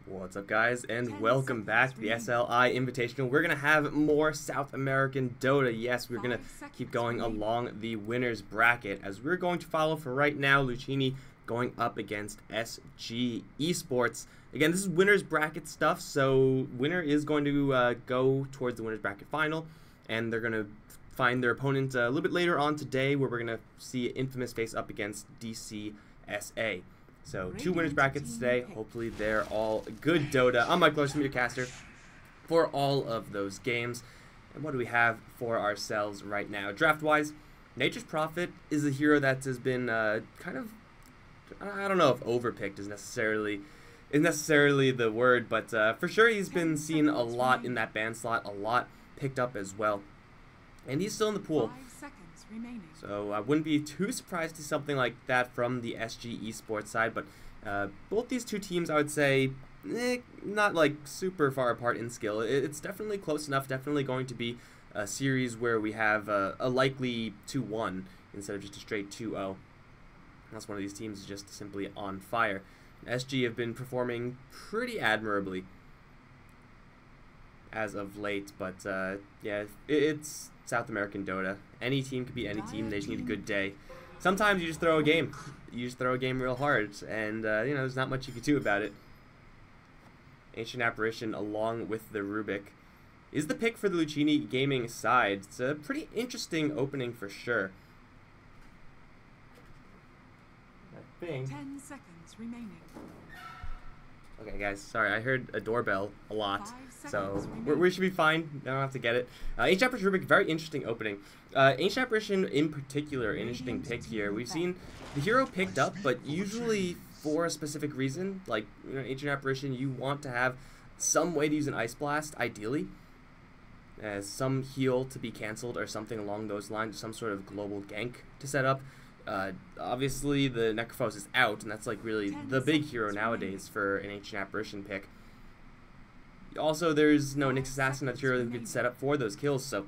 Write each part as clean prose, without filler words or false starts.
What's up, guys, and welcome back to the SLI Invitational. We're going to have more South American Dota. Yes, we're going to keep going along the winner's bracket, as we're going to follow for right now Luccini going up against SG Esports. Again, this is winner's bracket stuff, so winner is going to go towards the winner's bracket final, and they're going to find their opponent a little bit later on today, where we're going to see Infamous face up against DCSA. So, two winners brackets today. Hopefully they're all good Dota. I'm Mike Larson, your caster for all of those games. And what do we have for ourselves right now? Draft-wise, Nature's Prophet is a hero that has been kind of, I don't know if overpicked is necessarily the word, but for sure he's been seen a lot in that ban slot, a lot picked up as well. And he's still in the pool. So I wouldn't be too surprised to see something like that from the SG Esports side, but both these two teams, I would say, not like super far apart in skill. It's definitely close enough, definitely going to be a series where we have a likely 2-1 instead of just a straight 2-0. That's one of these teams is just simply on fire. SG have been performing pretty admirably as of late, but yeah, it's South American Dota. Any team could beat any team. They just need a good day. Sometimes you just throw a game. You just throw a game real hard, and you know, there's not much you can do about it. Ancient Apparition along with the Rubik is the pick for the Luccini gaming side. It's a pretty interesting opening for sure. I think 10 seconds remaining. Okay, guys, sorry, I heard a doorbell a lot, so we should be fine. I don't have to get it. Ancient Apparition Rubik, very interesting opening. Ancient Apparition in particular, interesting pick here. We've seen the hero picked up, but usually for a specific reason. Like, you know, Ancient Apparition, you want to have some way to use an Ice Blast, ideally. Some heal to be cancelled or something along those lines, some sort of global gank to set up. Obviously the Necrophos is out, and that's like really the big hero nowadays for an Ancient Apparition pick. Also, there's no Nyx Assassin, that's hero that could set up for those kills, so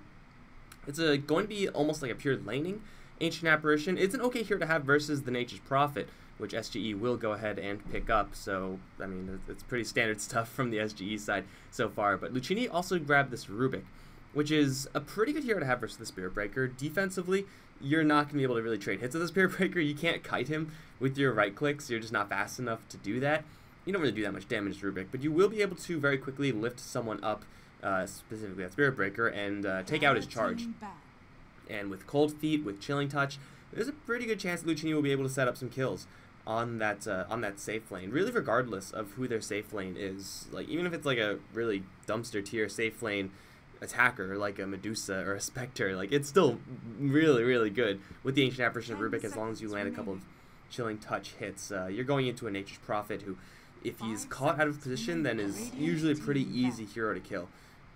it's going to be almost like a pure laning Ancient Apparition. It's an okay hero to have versus the Nature's Prophet, which SGE will go ahead and pick up, so, I mean, it's pretty standard stuff from the SGE side so far. But Luccini also grabbed this Rubik, which is a pretty good hero to have versus the Spirit Breaker. Defensively, you're not going to be able to really trade hits with the Spirit Breaker. You can't kite him with your right clicks. You're just not fast enough to do that. You don't really do that much damage to Rubik, but you will be able to very quickly lift someone up, specifically that Spirit Breaker, and take out his charge. And with Cold Feet, with Chilling Touch, there's a pretty good chance that Luccini will be able to set up some kills on that safe lane. Really, regardless of who their safe lane is. Like, even if it's like a really dumpster tier safe lane attacker like a Medusa or a Spectre, like, it's still really, really good with the Ancient Apparition of Rubik as long as you land a couple of Chilling Touch hits. You're going into a Nature's Prophet who, if he's caught out of position, then is usually a pretty easy hero to kill.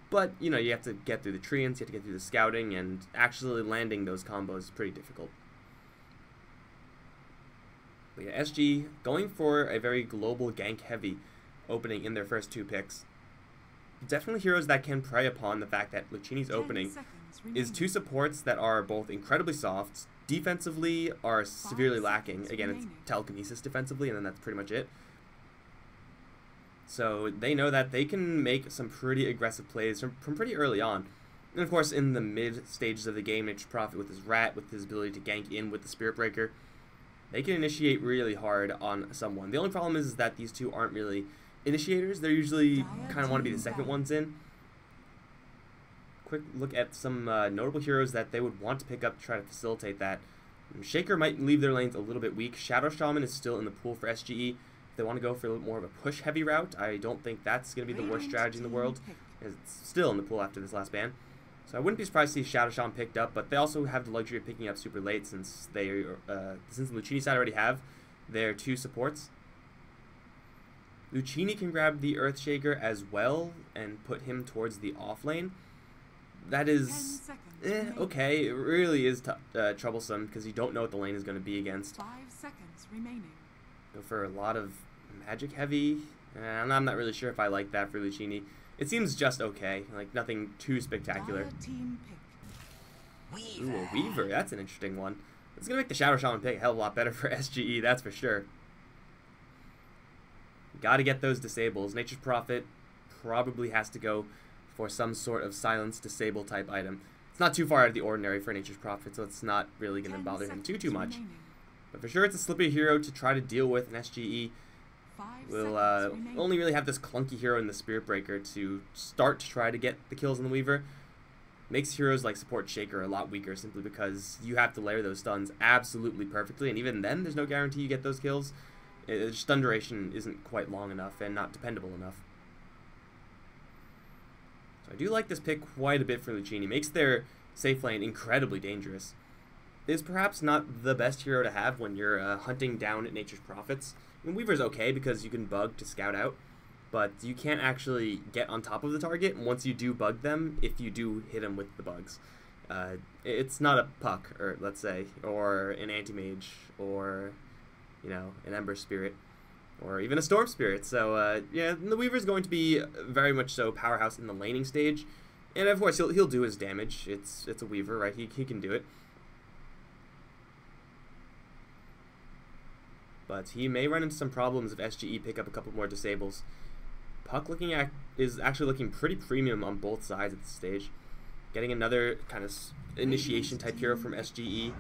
But, you know, you have to get through the treants, you have to get through the scouting, and actually landing those combos is pretty difficult. But yeah, SG going for a very global gank-heavy opening in their first two picks. Definitely heroes that can prey upon the fact that Luccini's opening is two supports that are both incredibly soft, defensively are severely lacking. Again, it's telekinesis defensively, and then that's pretty much it. So they know that they can make some pretty aggressive plays from pretty early on. And of course, in the mid stages of the game, Nature's Prophet with his Rat, with his ability to gank in with the Spirit Breaker, they can initiate really hard on someone. The only problem is that these two aren't really initiators. They're usually kind of want to be the second ones in. Quick look at some notable heroes that they would want to pick up to try to facilitate that. Shaker might leave their lanes a little bit weak. Shadow Shaman is still in the pool for SGE. If they want to go for a little more of a push-heavy route, I don't think that's going to be the worst strategy in the world. It's still in the pool after this last ban. So I wouldn't be surprised to see Shadow Shaman picked up, but they also have the luxury of picking up super late since they, since the Luccini side already have their two supports. Luccini can grab the Earthshaker as well and put him towards the off lane. That is okay. It really is troublesome because you don't know what the lane is going to be against. 5 seconds remaining. Go for a lot of magic heavy, and I'm not really sure if I like that for Luccini. It seems just okay, like nothing too spectacular. Ooh, a Weaver, that's an interesting one. It's going to make the Shadow Shaman pick a hell of a lot better for SGE, that's for sure. Got to get those disables. Nature's Prophet probably has to go for some sort of silence disable type item. It's not too far out of the ordinary for Nature's Prophet, so it's not really going to bother him too much. But for sure, it's a slippery hero to try to deal with in SGE. We'll only really have this clunky hero in the Spirit Breaker to start to try to get the kills on the Weaver. Makes heroes like Support Shaker a lot weaker simply because you have to layer those stuns absolutely perfectly, and even then there's no guarantee you get those kills. Stun duration isn't quite long enough and not dependable enough. So I do like this pick quite a bit for Luccini. Makes their safe lane incredibly dangerous. Is perhaps not the best hero to have when you're hunting down at Nature's Prophets. I mean, Weaver's okay because you can bug to scout out, but you can't actually get on top of the target once you do bug them if you do hit them with the bugs. It's not a Puck, or let's say, or an Anti-Mage, or, you know, an Ember Spirit, or even a Storm Spirit. So, yeah, the Weaver's going to be very much so powerhouse in the laning stage, and of course he'll do his damage. It's a Weaver, right? He can do it. But he may run into some problems if SGE pick up a couple more disables. Puck is actually looking pretty premium on both sides at this stage. Getting another kind of initiation type hero from SGE.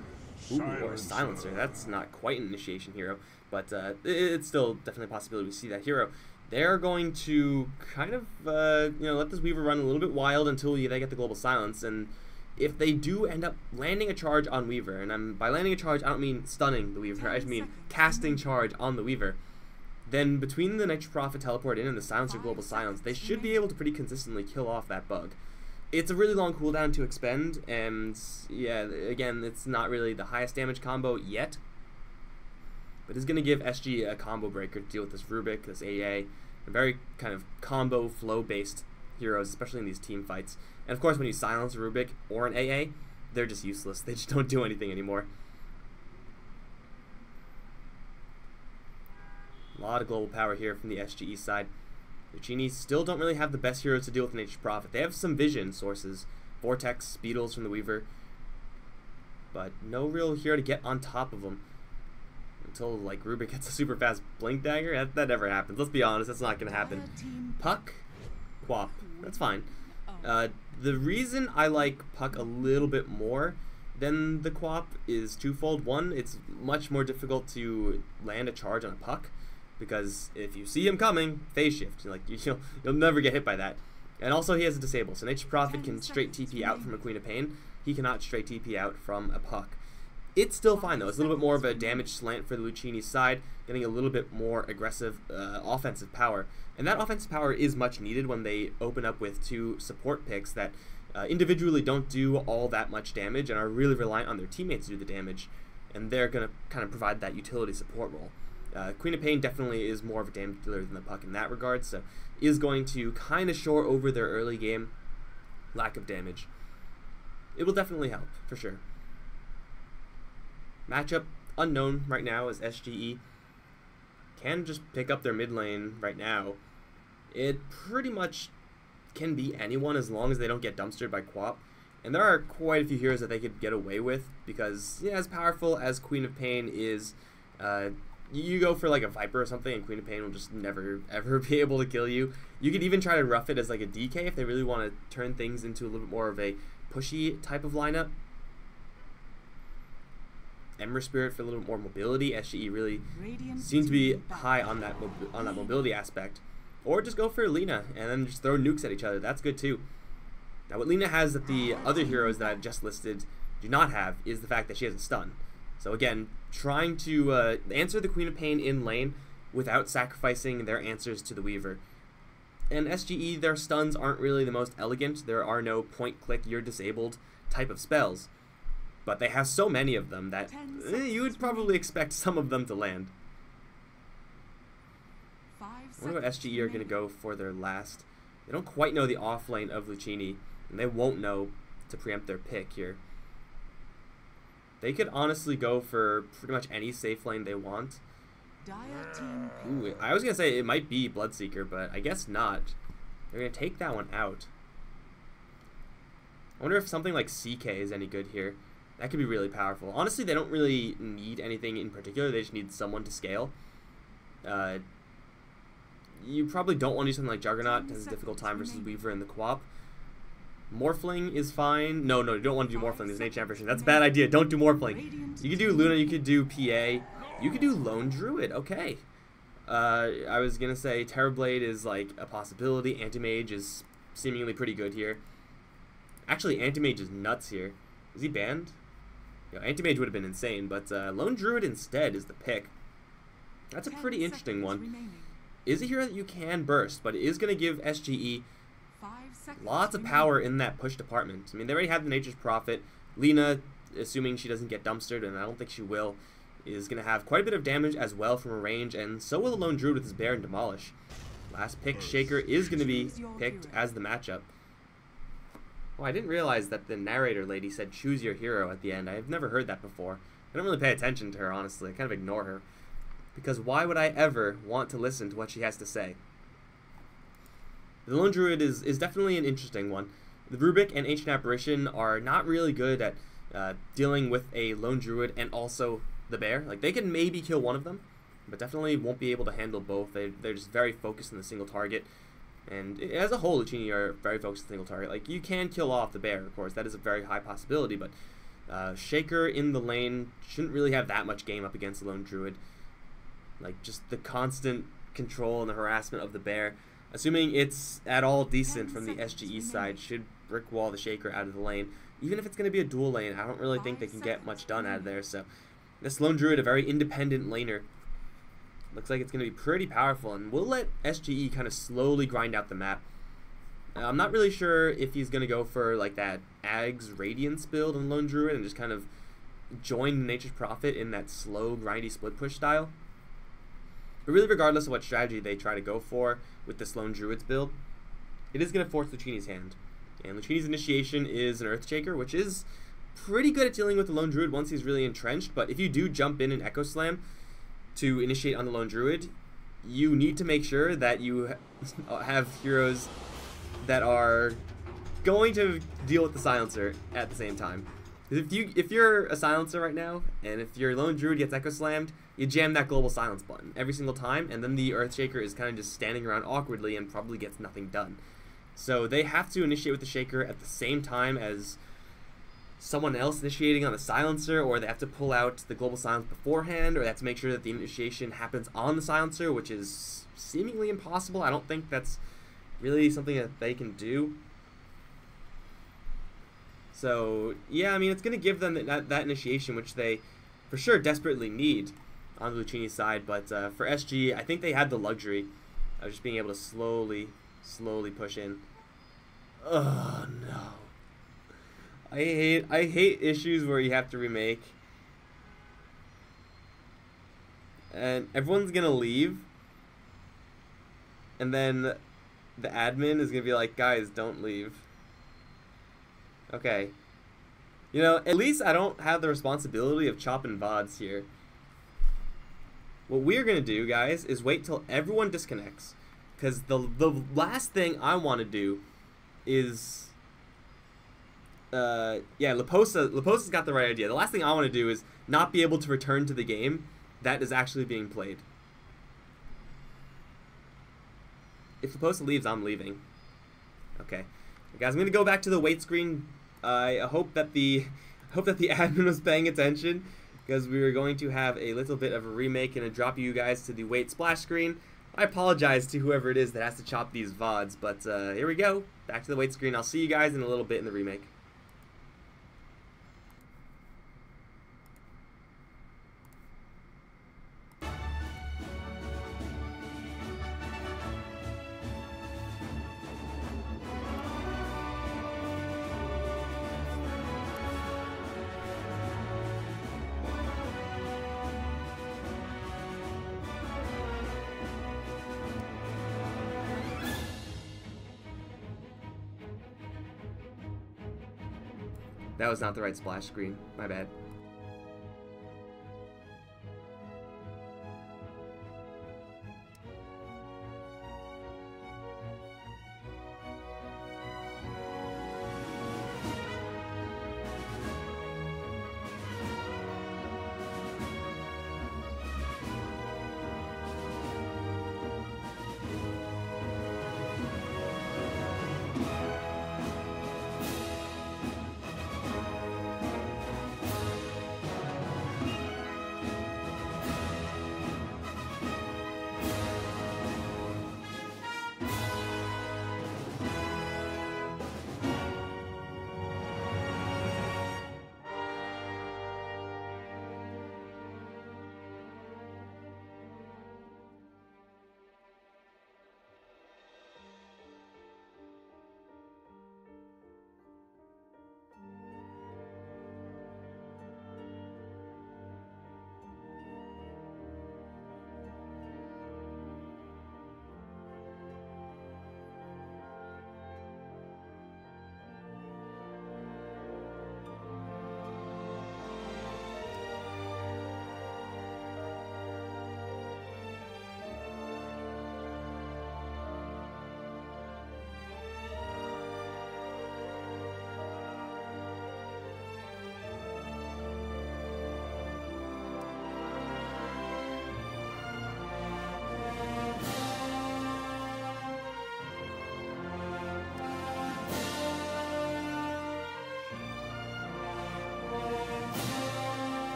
Ooh, or a Silencer. That's not quite an initiation hero, but it's still definitely a possibility we see that hero. They're going to kind of you know, let this Weaver run a little bit wild until they get the Global Silence, and if they do end up landing a charge on Weaver, and by landing a charge I don't mean stunning the Weaver, I just mean casting charge on the Weaver, then between the Nature's Prophet teleport in and the Silencer Global Silence, they should be able to pretty consistently kill off that bug. It's a really long cooldown to expend, and yeah, again, it's not really the highest damage combo yet, but it's going to give SG a combo breaker to deal with this Rubik, this AA, a very kind of combo flow-based heroes, especially in these team fights. And of course, when you silence a Rubik or an AA, they're just useless. They just don't do anything anymore. A lot of global power here from the SGE side. Luccini still don't really have the best heroes to deal with Nature's Prophet. They have some vision sources, Vortex, Beetles from the Weaver, but no real hero to get on top of them. Until, like, Rubik gets a super fast Blink Dagger. That never happens. Let's be honest, that's not going to happen. Puck, Quap, that's fine. The reason I like Puck a little bit more than the Quap is twofold. One, it's much more difficult to land a charge on a Puck, because if you see him coming, phase shift. Like, you'll never get hit by that. And also he has a disable, so Nature's Prophet can straight TP out from a Queen of Pain. He cannot straight TP out from a Puck. It's still fine though. It's a little bit more of a damage slant for the Luccini side, getting a little bit more aggressive offensive power. And that offensive power is much needed when they open up with two support picks that individually don't do all that much damage and are really reliant on their teammates to do the damage. And they're going to kind of provide that utility support role. Queen of Pain definitely is more of a damage dealer than the Puck in that regard, so is going to kind of shore over their early game lack of damage. It will definitely help, for sure. Matchup unknown right now is SGE. Can just pick up their mid lane right now. It pretty much can be anyone as long as they don't get dumpstered by Quap. And there are quite a few heroes that they could get away with because, yeah, as powerful as Queen of Pain is, you go for like a Viper or something and Queen of Pain will just never ever be able to kill you. You could even try to rough it as like a DK if they really want to turn things into a little bit more of a pushy type of lineup. Ember Spirit for a little bit more mobility. SGE really seems to be high on that mobility aspect. Or just go for Lina and then just throw nukes at each other. That's good too. Now what Lina has that the other heroes that I've just listed do not have is the fact that she has a stun. So again, trying to answer the Queen of Pain in lane without sacrificing their answers to the Weaver. And SGE, their stuns aren't really the most elegant. There are no point-click, you're disabled type of spells. But they have so many of them that you would probably expect some of them to land. I wonder what SGE are going to go for their last. They don't quite know the offlane of Luccini, and they won't know to preempt their pick here. They could honestly go for pretty much any safe lane they want. Ooh, I was going to say it might be Bloodseeker, but I guess not. They're going to take that one out. I wonder if something like CK is any good here. That could be really powerful. Honestly, they don't really need anything in particular. They just need someone to scale. you probably don't want to do something like Juggernaut. It has a difficult time versus Weaver in the co-op. Morphling is fine. No, you don't want to do Morphling. There's an Ancient Apparition. That's a bad idea. Don't do Morphling. You could do Luna. You could do PA. You could do Lone Druid. Okay. I was going to say Terrorblade is like a possibility. Anti-Mage is seemingly pretty good here. Actually, Anti-Mage is nuts here. Is he banned? Yeah, Anti-Mage would have been insane, but Lone Druid instead is the pick. That's a pretty interesting one. Is a hero that you can burst, but it is going to give SGE lots of power in that push department. I mean, they already have the Nature's Prophet. Lena, assuming she doesn't get dumpstered, and I don't think she will, is going to have quite a bit of damage as well from a range, and so will the Lone Druid with his Bear and Demolish. Last pick, Shaker, is going to be picked as the matchup. Oh, I didn't realize that the narrator lady said choose your hero at the end. I've never heard that before. I don't really pay attention to her, honestly. I kind of ignore her. Because why would I ever want to listen to what she has to say? The Lone Druid is definitely an interesting one. The Rubik and Ancient Apparition are not really good at dealing with a Lone Druid and also the Bear. Like, they can maybe kill one of them, but definitely won't be able to handle both. They're just very focused on the single target. And as a whole, Luccini are very focused on the single target. Like, you can kill off the Bear, of course. That is a very high possibility, but Shaker in the lane shouldn't really have that much game up against the Lone Druid. Like, just the constant control and the harassment of the Bear, assuming it's at all decent from the SGE side, should brick wall the Shaker out of the lane. Even if it's going to be a dual lane, I don't really think they can get much done out of there. So this Lone Druid, a very independent laner, looks like it's going to be pretty powerful, and we'll let SGE kind of slowly grind out the map. I'm not really sure if he's going to go for like that Ags Radiance build on Lone Druid and just kind of join the Nature's Prophet in that slow, grindy split push style. But really, regardless of what strategy they try to go for with this Lone Druid's build, it is going to force Luccini's hand. And Luccini's initiation is an Earthshaker, which is pretty good at dealing with the Lone Druid once he's really entrenched. But if you do jump in and Echo Slam to initiate on the Lone Druid, you need to make sure that you have heroes that are going to deal with the Silencer at the same time. If you're a Silencer right now, and if your Lone Druid gets Echo Slammed, you jam that Global Silence button every single time, and then the Earthshaker is kind of just standing around awkwardly and probably gets nothing done. So they have to initiate with the Shaker at the same time as someone else initiating on the Silencer, or they have to pull out the Global Silence beforehand, or they have to make sure that the initiation happens on the Silencer, which is seemingly impossible. I don't think that's really something that they can do. So, yeah, I mean, it's going to give them that initiation, which they for sure desperately need on the Luccini side. But for SG, I think they had the luxury of just being able to slowly push in. Oh, no. I hate issues where you have to remake. And everyone's going to leave. And then the admin is going to be like, guys, don't leave. Okay. You know, at least I don't have the responsibility of chopping VODs here. What we're going to do, guys, is wait till everyone disconnects. Because the last thing I want to do is... yeah, Leposa's got the right idea. The last thing I want to do is not be able to return to the game that is actually being played. If Leposa leaves, I'm leaving. Okay. Guys, I'm going to go back to the wait screen. I hope that the admin was paying attention, because we were going to have a little bit of a remake and drop you guys to the wait splash screen. I apologize to whoever it is that has to chop these VODs, but here we go. Back to the wait screen. I'll see you guys in a little bit in the remake. That was not the right splash screen. My bad.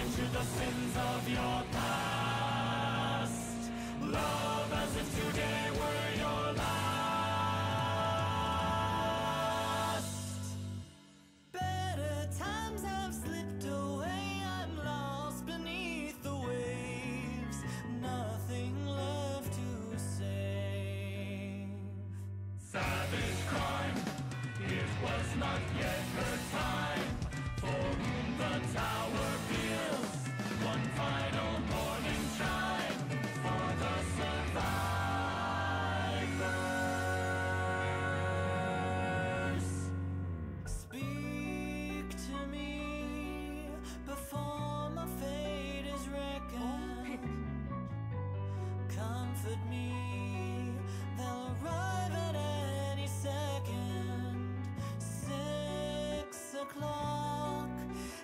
into the sins of your past. Love as if today were your last. Better times have slipped away. I'm lost beneath the waves. Nothing left to save. Savage crime. It was not yet her time. For whom the tower feels one final morning chime for the survivors. Speak to me before my fate is reckoned. Comfort me, they'll arrive at any second. 6 o'clock,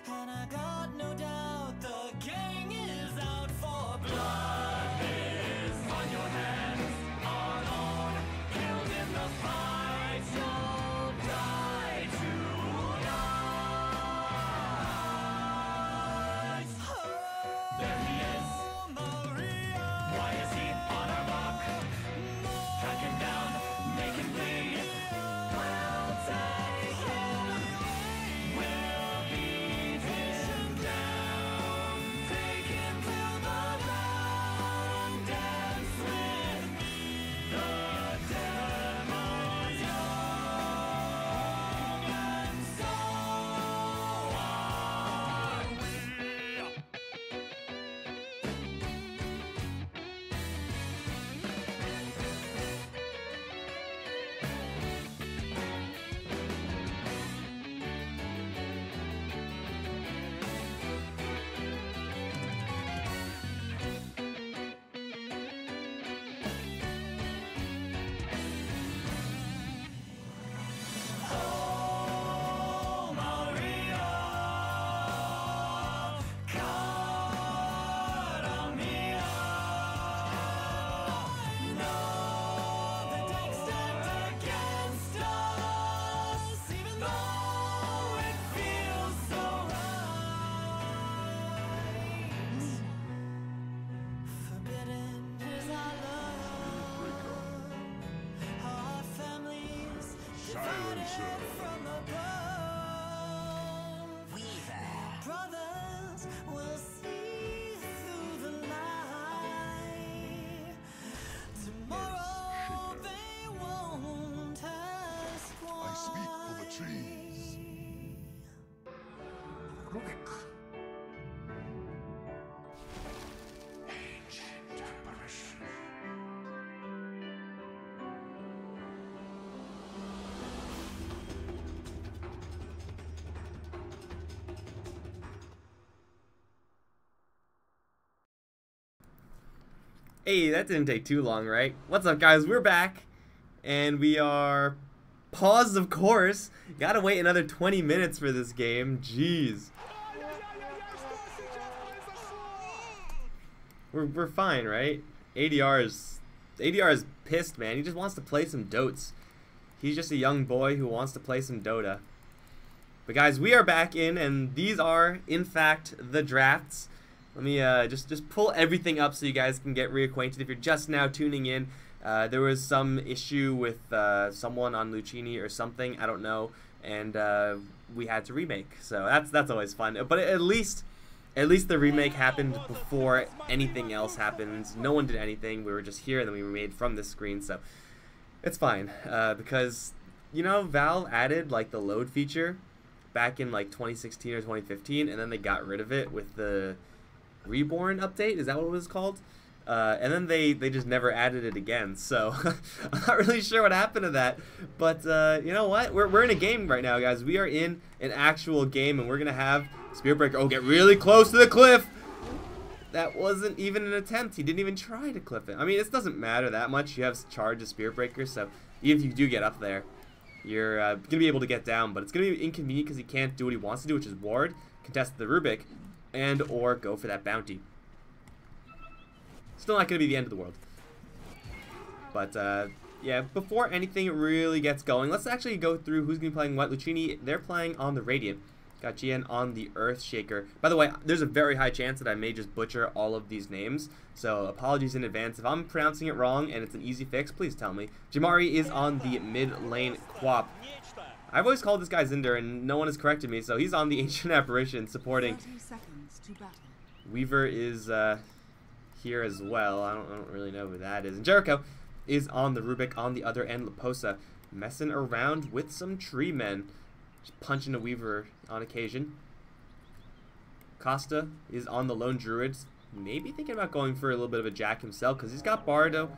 and I got no doubt the gang is out for blood. Is on your hands, alone, killed in the fight. You'll die tonight. There he is, Maria. Why is he on our block? Track him down, make him bleed. We'll take him. We'll beat him down. Take him to the ground. Dance with the demons young. And so are we. Oh, Maria, cara mia. No, the deck stacked against us, even though it feels so right. Forbidden is our love, our families divided from above. Brothers will see through the lie. Tomorrow they won't ask why. I speak for the trees. Ancient apparition. Hey, that didn't take too long, right? What's up, guys? We're back, and we are paused, of course. Gotta wait another 20 minutes for this game. Jeez. We're fine, right? ADR is pissed, man. He just wants to play some Dotes. He's just a young boy who wants to play some Dota. But guys, we are back in, and these are, in fact, the drafts. Let me just pull everything up so you guys can get reacquainted. If you're just now tuning in, there was some issue with someone on Luccini or something, I don't know, and we had to remake. So that's always fun. But at least the remake happened before anything else happened. No one did anything. We were just here, and then we remade from this screen. So it's fine because you know Valve added like the load feature back in like 2016 or 2015, and then they got rid of it with the Reborn update. Is that what it was called? And then they just never added it again. So I'm not really sure what happened to that. But you know what? We're in a game right now, guys. We are in an actual game, and we're gonna have Spearbreaker. Oh, get really close to the cliff. That wasn't even an attempt. He didn't even try to cliff it. I mean, it doesn't matter that much. You have charge of Spearbreaker, so even if you do get up there, you're gonna be able to get down. But it's gonna be inconvenient because he can't do what he wants to do, which is ward, contest the Rubik, and or go for that bounty. Still not going to be the end of the world. But, yeah, before anything really gets going, let's actually go through who's going to be playing what. Luccini, they're playing on the Radiant. Got GN on the Earthshaker. By the way, there's a very high chance that I may just butcher all of these names, so apologies in advance. If I'm pronouncing it wrong and it's an easy fix, please tell me. Jamari is on the mid lane Quap. I've always called this guy Zinder, and no one has corrected me, so he's on the Ancient Apparition supporting. 30 seconds to battle. Weaver is here as well. I don't really know who that is. And Jericho is on the Rubik on the other end. Laposa messing around with some tree men. Just punching a Weaver on occasion. Costa is on the Lone Druids. Maybe thinking about going for a little bit of a Jack himself because he's got Bardino,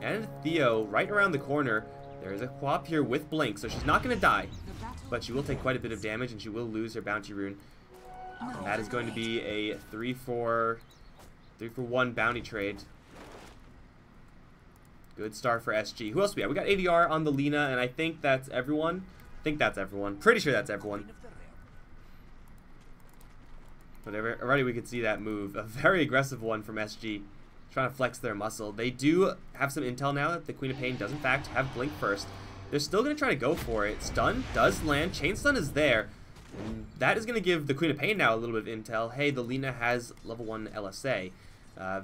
and Theo right around the corner. There's a Quap here with Blink, so she's not going to die. But she will take quite a bit of damage and she will lose her Bounty Rune. And that is going to be a 3-for-1 bounty trade. Good start for SG. Who else we have? We got ADR on the Lina, and I think that's everyone. Pretty sure that's everyone. Whatever. Already we could see that move. A very aggressive one from SG. Trying to flex their muscle. They do have some intel now that the Queen of Pain does in fact have Blink first. They're still going to try to go for it. Stun does land. Chain Stun is there. And that is going to give the Queen of Pain now a little bit of intel. Hey, the Lina has level 1 LSA.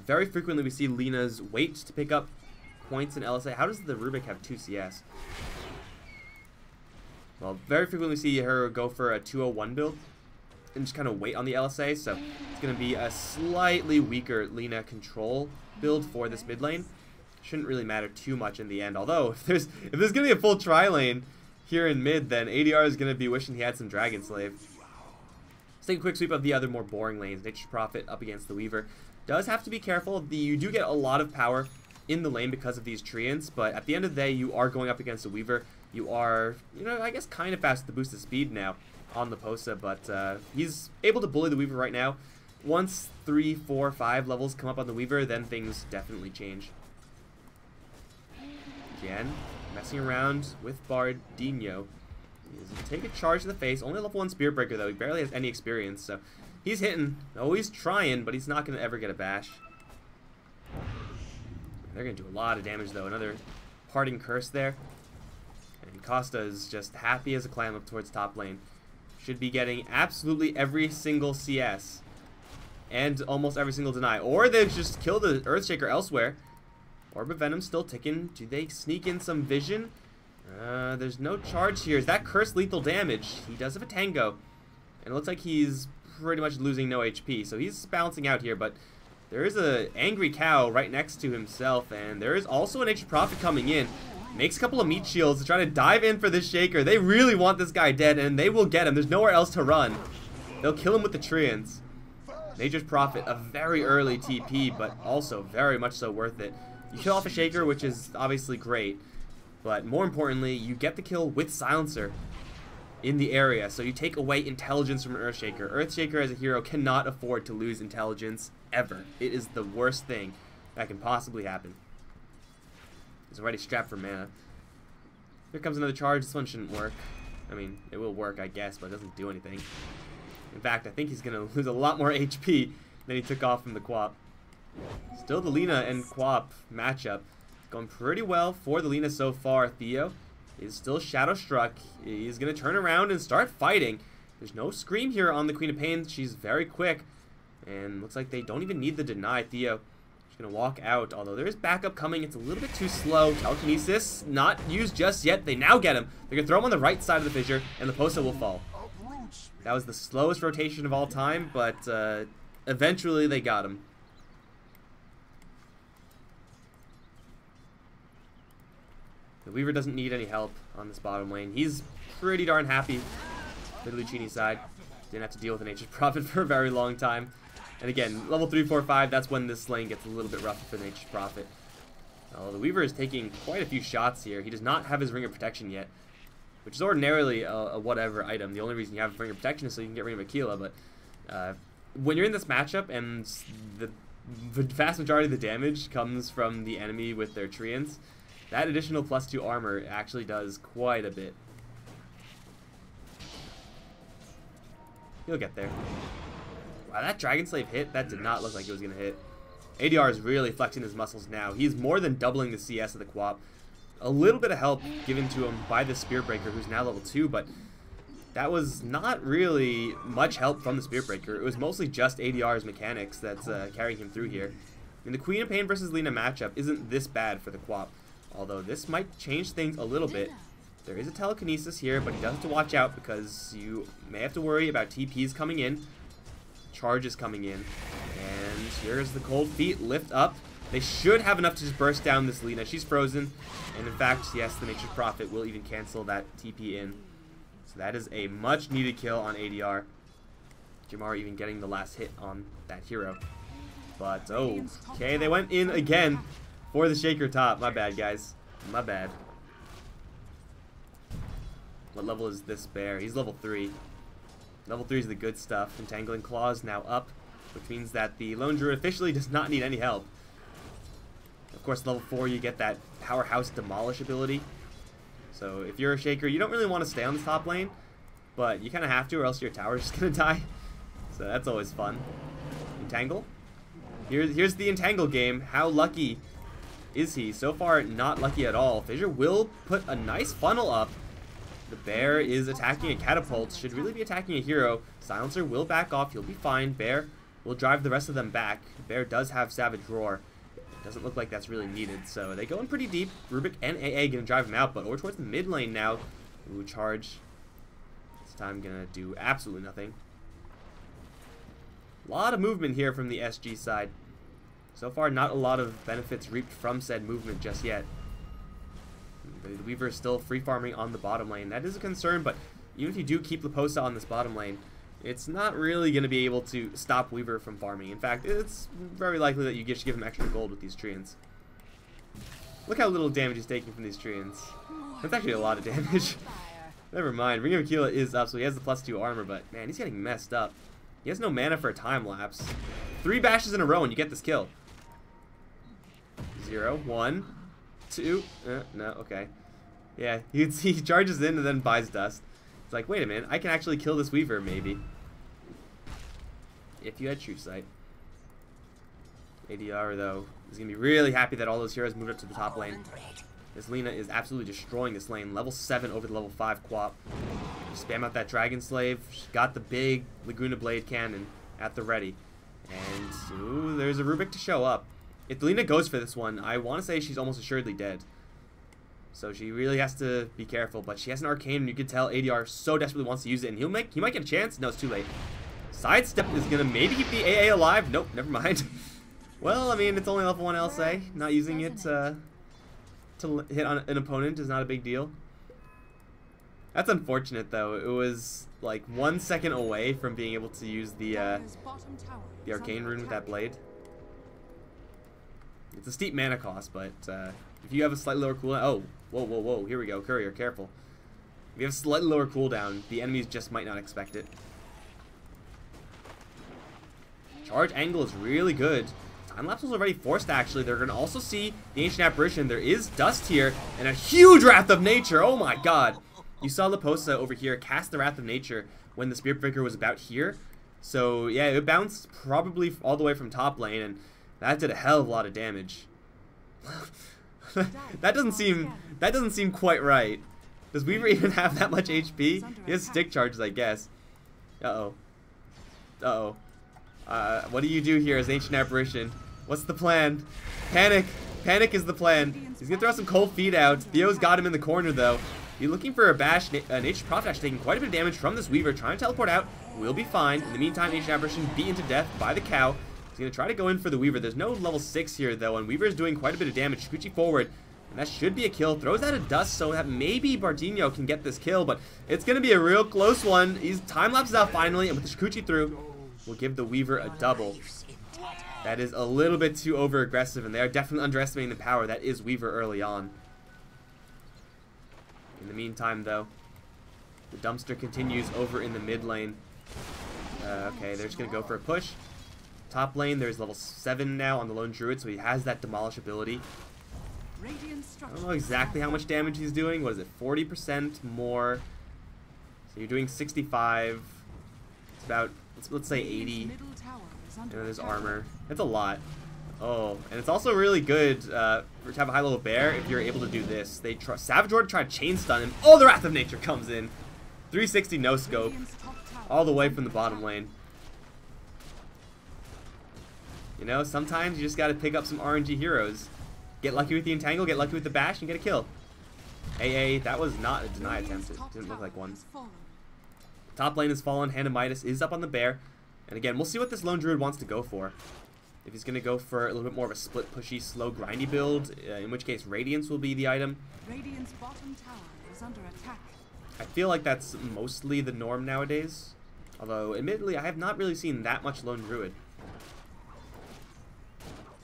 Very frequently we see Lina's wait to pick up points in LSA. How does the Rubik have 2 CS? Well, very frequently we see her go for a 201 build and just kind of wait on the LSA, so it's going to be a slightly weaker Lina control build for this mid lane. Shouldn't really matter too much in the end, although if there's going to be a full tri lane here in mid, then ADR is going to be wishing he had some Dragon Slave. Let's take a quick sweep of the other more boring lanes. Nature's Prophet up against the Weaver. Does have to be careful. You do get a lot of power in the lane because of these treants, but at the end of the day, you are going up against a Weaver. You are, I guess kind of fast with the boost of speed now on the Posa, but he's able to bully the Weaver right now. Once 3, 4, 5 levels come up on the Weaver, then things definitely change. Again, messing around with Bardino. He's take a charge to the face. Only level 1 Spirit Breaker though. He barely has any experience, so he's hitting. Always trying, but he's not going to ever get a bash. They're going to do a lot of damage though. Another parting curse there. And Costa is just happy as a clam up towards top lane. Should be getting absolutely every single CS. And almost every single deny. Or they've just killed the Earthshaker elsewhere. Orb of Venom still ticking. Do they sneak in some vision? There's no charge here. Is that curse lethal damage? He does have a Tango. And it looks like he's pretty much losing no HP. So he's balancing out here, but there is an angry cow right next to himself. And there is also an Nature's Prophet coming in. Makes a couple of meat shields to try to dive in for this Shaker. They really want this guy dead, and they will get him. There's nowhere else to run. They'll kill him with the treants. Nature's Prophet, a very early TP, but also very much so worth it. You kill off a Shaker, which is obviously great, but more importantly, you get the kill with Silencer in the area, so you take away intelligence from an Earthshaker. Earthshaker as a hero cannot afford to lose intelligence ever. It is the worst thing that can possibly happen. He's already strapped for mana. Here comes another charge. This one shouldn't work. I mean, it will work, I guess, but it doesn't do anything. In fact, I think he's going to lose a lot more HP than he took off from the Quap. Still the Lina and Quap matchup. Going pretty well for the Lina so far. Theo is still Shadow Struck. He's going to turn around and start fighting. There's no scream here on the Queen of Pain. She's very quick. And looks like they don't even need the deny. Theo is going to walk out. Although there is backup coming. It's a little bit too slow. Telekinesis not used just yet. They now get him. They're going to throw him on the right side of the fissure. And the Posa will fall. That was the slowest rotation of all time. But eventually they got him. The Weaver doesn't need any help on this bottom lane. He's pretty darn happy with Luccini's side. Didn't have to deal with a Nature's Prophet for a very long time. And again, level 3, 4, 5, that's when this lane gets a little bit rougher for the Nature's Prophet. The Weaver is taking quite a few shots here. He does not have his Ring of Protection yet, which is ordinarily a whatever item. The only reason you have Ring of Protection is so you can get Ring of Aquila, but when you're in this matchup and the vast majority of the damage comes from the enemy with their treants, that additional +2 armor actually does quite a bit. He'll get there. Wow, that Dragon Slave hit, that did not look like it was going to hit. ADR is really flexing his muscles now. He's more than doubling the CS of the Quap. A little bit of help given to him by the Spear Breaker, who's now level 2, but that was not really much help from the Spirit Breaker. It was mostly just ADR's mechanics that's carrying him through here. I mean, the Queen of Pain versus Lina matchup isn't this bad for the Quap, although this might change things a little bit. There is a telekinesis here, but he does have to watch out because you may have to worry about TPs coming in. Charge is coming in. And here's the cold feet. Lift up. They should have enough to just burst down this Lina. She's frozen. And in fact, yes, the Nature's Prophet will even cancel that TP in. So that is a much needed kill on ADR. Jamar even getting the last hit on that hero. But, oh, okay, they went in again for the Shaker top. My bad, guys. My bad. What level is this bear? He's level 3. Level 3 is the good stuff. Entangling Claws now up, which means that the Lone Druid officially does not need any help. Of course, level 4, you get that Powerhouse Demolish ability. So if you're a Shaker, you don't really want to stay on the top lane, but you kind of have to, or else your tower's just going to die. So that's always fun. Entangle. Here's the Entangle game. How lucky is he? So far, not lucky at all. Fissure will put a nice funnel up. The bear is attacking a catapult. Should really be attacking a hero. Silencer will back off. He'll be fine. Bear will drive the rest of them back. Bear does have Savage Roar. Doesn't look like that's really needed. So they go in pretty deep. Rubik and AA gonna drive him out, but over towards the mid lane now. Ooh, charge. This time gonna do absolutely nothing. A lot of movement here from the SG side. So far, not a lot of benefits reaped from said movement just yet. The Weaver is still free farming on the bottom lane. That is a concern, but even if you do keep Liposa on this bottom lane, it's not really going to be able to stop Weaver from farming. In fact, it's very likely that you just give him extra gold with these Treants. Look how little damage he's taking from these Treants. That's actually a lot of damage. Never mind. Ring of Aquila is up, so he has the +2 armor, but man, he's getting messed up. He has no mana for a time lapse. 3 bashes in a row and you get this kill. 0, 1, 2. No, okay. Yeah, he charges in and then buys dust. It's like, wait a minute, I can actually kill this Weaver, maybe. If you had True Sight. ADR, though, is going to be really happy that all those heroes moved up to the top lane. This Lina is absolutely destroying this lane. Level 7 over the level 5 Quap. Spam out that Dragon Slave. She's got the big Laguna Blade cannon at the ready. And, ooh, there's a Rubik to show up. If Lina goes for this one, I want to say she's almost assuredly dead. So she really has to be careful, but she has an Arcane, and you can tell ADR so desperately wants to use it, and he might get a chance. No, it's too late. Sidestep is going to maybe keep the AA alive. Nope, never mind. Well, I mean, it's only level 1 LSA. Not using it to hit on an opponent is not a big deal. That's unfortunate, though. It was like 1 second away from being able to use the Arcane rune with that blade. It's a steep mana cost, but if you have a slightly lower cooldown... Oh, whoa, here we go. Courier, careful. If you have a slightly lower cooldown, the enemies just might not expect it. Charge angle is really good. Time lapse was already forced, actually. They're going to also see the Ancient Apparition. There is dust here, and a huge Wrath of Nature. Oh my god. You saw Liposa over here cast the Wrath of Nature when the Spirit Breaker was about here. So, yeah, it bounced probably all the way from top lane, and that did a hell of a lot of damage. that doesn't seem quite right. Does Weaver even have that much HP? He has stick charges, I guess. Uh-oh. What do you do here as Ancient Apparition? What's the plan? Panic! Panic is the plan. He's gonna throw some cold feet out. Theo's got him in the corner, though. He's looking for a bash. Nature's Prophet actually taking quite a bit of damage from this Weaver. Trying to teleport out. Will be fine. In the meantime, Ancient Apparition beaten to death by the cow. He's going to try to go in for the Weaver. There's no level 6 here, though, and Weaver is doing quite a bit of damage. Shukuchi forward, and that should be a kill. Throws out a dust so that maybe Bardino can get this kill, but it's going to be a real close one. He's time-lapses out finally, and with the Shukuchi through, we'll give the Weaver a double. That is a little bit too over-aggressive, and they are definitely underestimating the power that is Weaver early on. In the meantime, though, the dumpster continues over in the mid lane. Okay, they're just going to go for a push. Top lane, there's level 7 now on the Lone Druid, so he has that Demolish ability. I don't know exactly how much damage he's doing. What is it, 40% more? So you're doing 65. It's about, let's say 80. And then there's armor. That's a lot. Oh, and it's also really good to have a high level bear if you're able to do this. Savage Order try to chain stun him. Oh, the Wrath of Nature comes in. 360 no scope Radiant's top tower all the is way under from the bottom attack. lane. You know, sometimes you just gotta pick up some RNG heroes. Get lucky with the entangle, get lucky with the bash, and get a kill. AA, that was not a deny attempt. It didn't look like one. Has fallen. Top lane has fallen. Hand of Midas is up on the bear. And again, we'll see what this lone druid wants to go for. If he's going to go for a little bit more of a split, pushy, slow, grindy build, in which case Radiance will be the item. Radiant's bottom tower is under attack. I feel like that's mostly the norm nowadays. Although, admittedly, I have not really seen that much lone druid.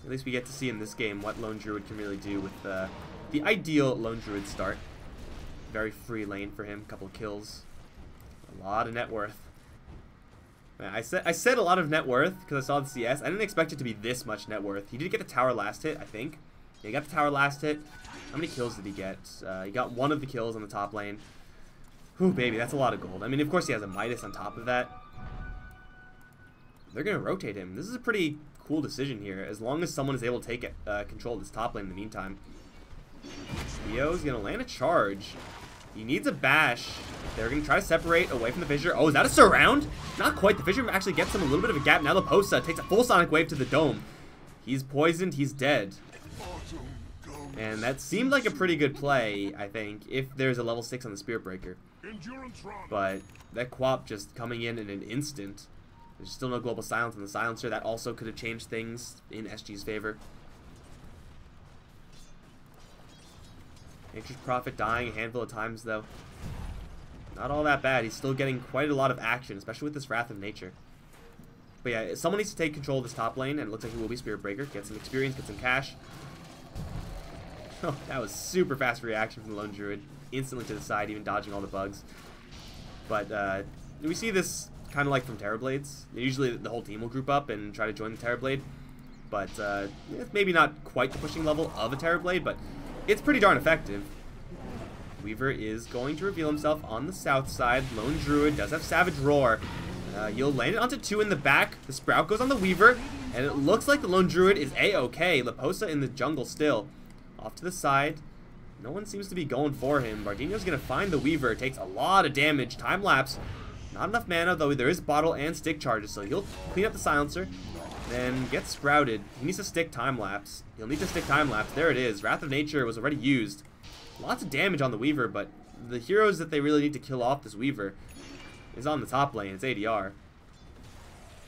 At least we get to see in this game what lone druid can really do with the ideal lone druid start. Very free lane for him, couple of kills. A lot of net worth. Man, I said a lot of net worth because I saw the CS. I didn't expect it to be this much net worth. He did get the tower last hit, I think. Yeah, he got the tower last hit. How many kills did he get? He got one of the kills on the top lane. Whew, baby, that's a lot of gold. I mean, of course he has a Midas on top of that. They're going to rotate him. This is a pretty cool decision here, as long as someone is able to take control of this top lane in the meantime. Theo's going to land a charge. He needs a bash. They're going to try to separate away from the fissure. Oh, is that a surround? Not quite. The fissure actually gets him a little bit of a gap. Now the Posa takes a full sonic wave to the dome. He's poisoned. He's dead. And that seemed like a pretty good play, I think, if there's a level 6 on the Spirit Breaker. But that Quap just coming in an instant. There's still no global silence on the silencer. That also could have changed things in SG's favor. Nature's Prophet dying a handful of times, though. Not all that bad. He's still getting quite a lot of action, especially with this Wrath of Nature. But yeah, someone needs to take control of this top lane, and it looks like it will be Spirit Breaker. Get some experience, get some cash. Oh, that was super fast reaction from the Lone Druid. Instantly to the side, even dodging all the bugs. But we see this kind of like from Terrorblades. Usually the whole team will group up and try to join the Terrorblade. But it's maybe not quite the pushing level of a Terrorblade, but it's pretty darn effective. Weaver is going to reveal himself on the south side. Lone Druid does have Savage Roar. You'll land it onto 2 in the back. The Sprout goes on the Weaver, and it looks like the Lone Druid is A-OK. Leposa in the jungle still. Off to the side. No one seems to be going for him. Bardino's going to find the Weaver. Takes a lot of damage. Time lapse. Not enough mana, though there is bottle and stick charges, so he'll clean up the silencer. Then get sprouted. He needs to stick time lapse. He'll need to stick time lapse. There it is. Wrath of Nature was already used. Lots of damage on the Weaver, but the heroes that they really need to kill off this Weaver is on the top lane. It's ADR.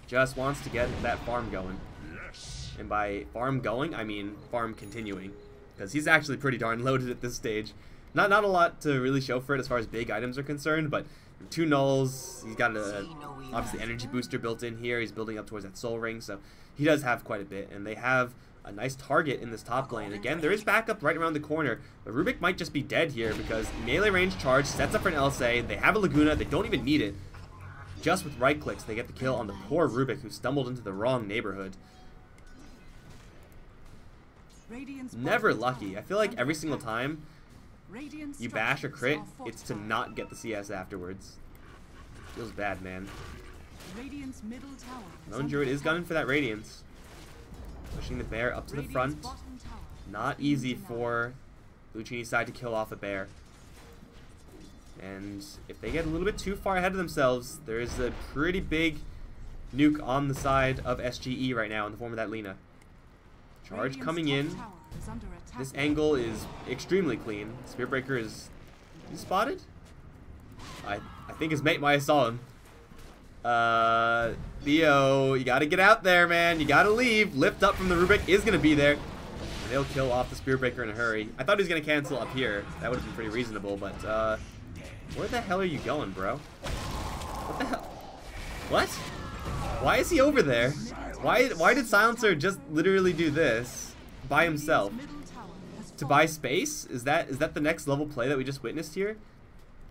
Just wants to get that farm going. And by farm going, I mean farm continuing. Because he's actually pretty darn loaded at this stage. Not a lot to really show for it as far as big items are concerned, but 2 nulls. He's got a obviously energy booster built in here. He's building up towards that soul ring, so he does have quite a bit. And they have a nice target in this top lane. Again, there is backup right around the corner, but Rubik might just be dead here because melee range charge sets up for an LSA. They have a Laguna. They don't even need it. Just with right clicks, they get the kill on the poor Rubik who stumbled into the wrong neighborhood. Never lucky. I feel like every single time you bash or crit, it's to not get the CS afterwards. Feels bad, man. Lone Druid is gunning for that Radiance. Pushing the bear up to the front. Not easy for Luccini's side to kill off a bear. And if they get a little bit too far ahead of themselves, there is a pretty big nuke on the side of SGE right now in the form of that Lina. Charge coming in. This angle is extremely clean. Spirit Breaker is spotted? I think his mate might have saw him. Theo, you gotta get out there, man. You gotta leave. Lift up from the Rubik is gonna be there. And they'll kill off the Spirit Breaker in a hurry. I thought he was gonna cancel up here. That would have been pretty reasonable, but where the hell are you going, bro? What the hell? What? Why is he over there? Why did Silencer just literally do this by himself? To buy space? Is that the next level play that we just witnessed here?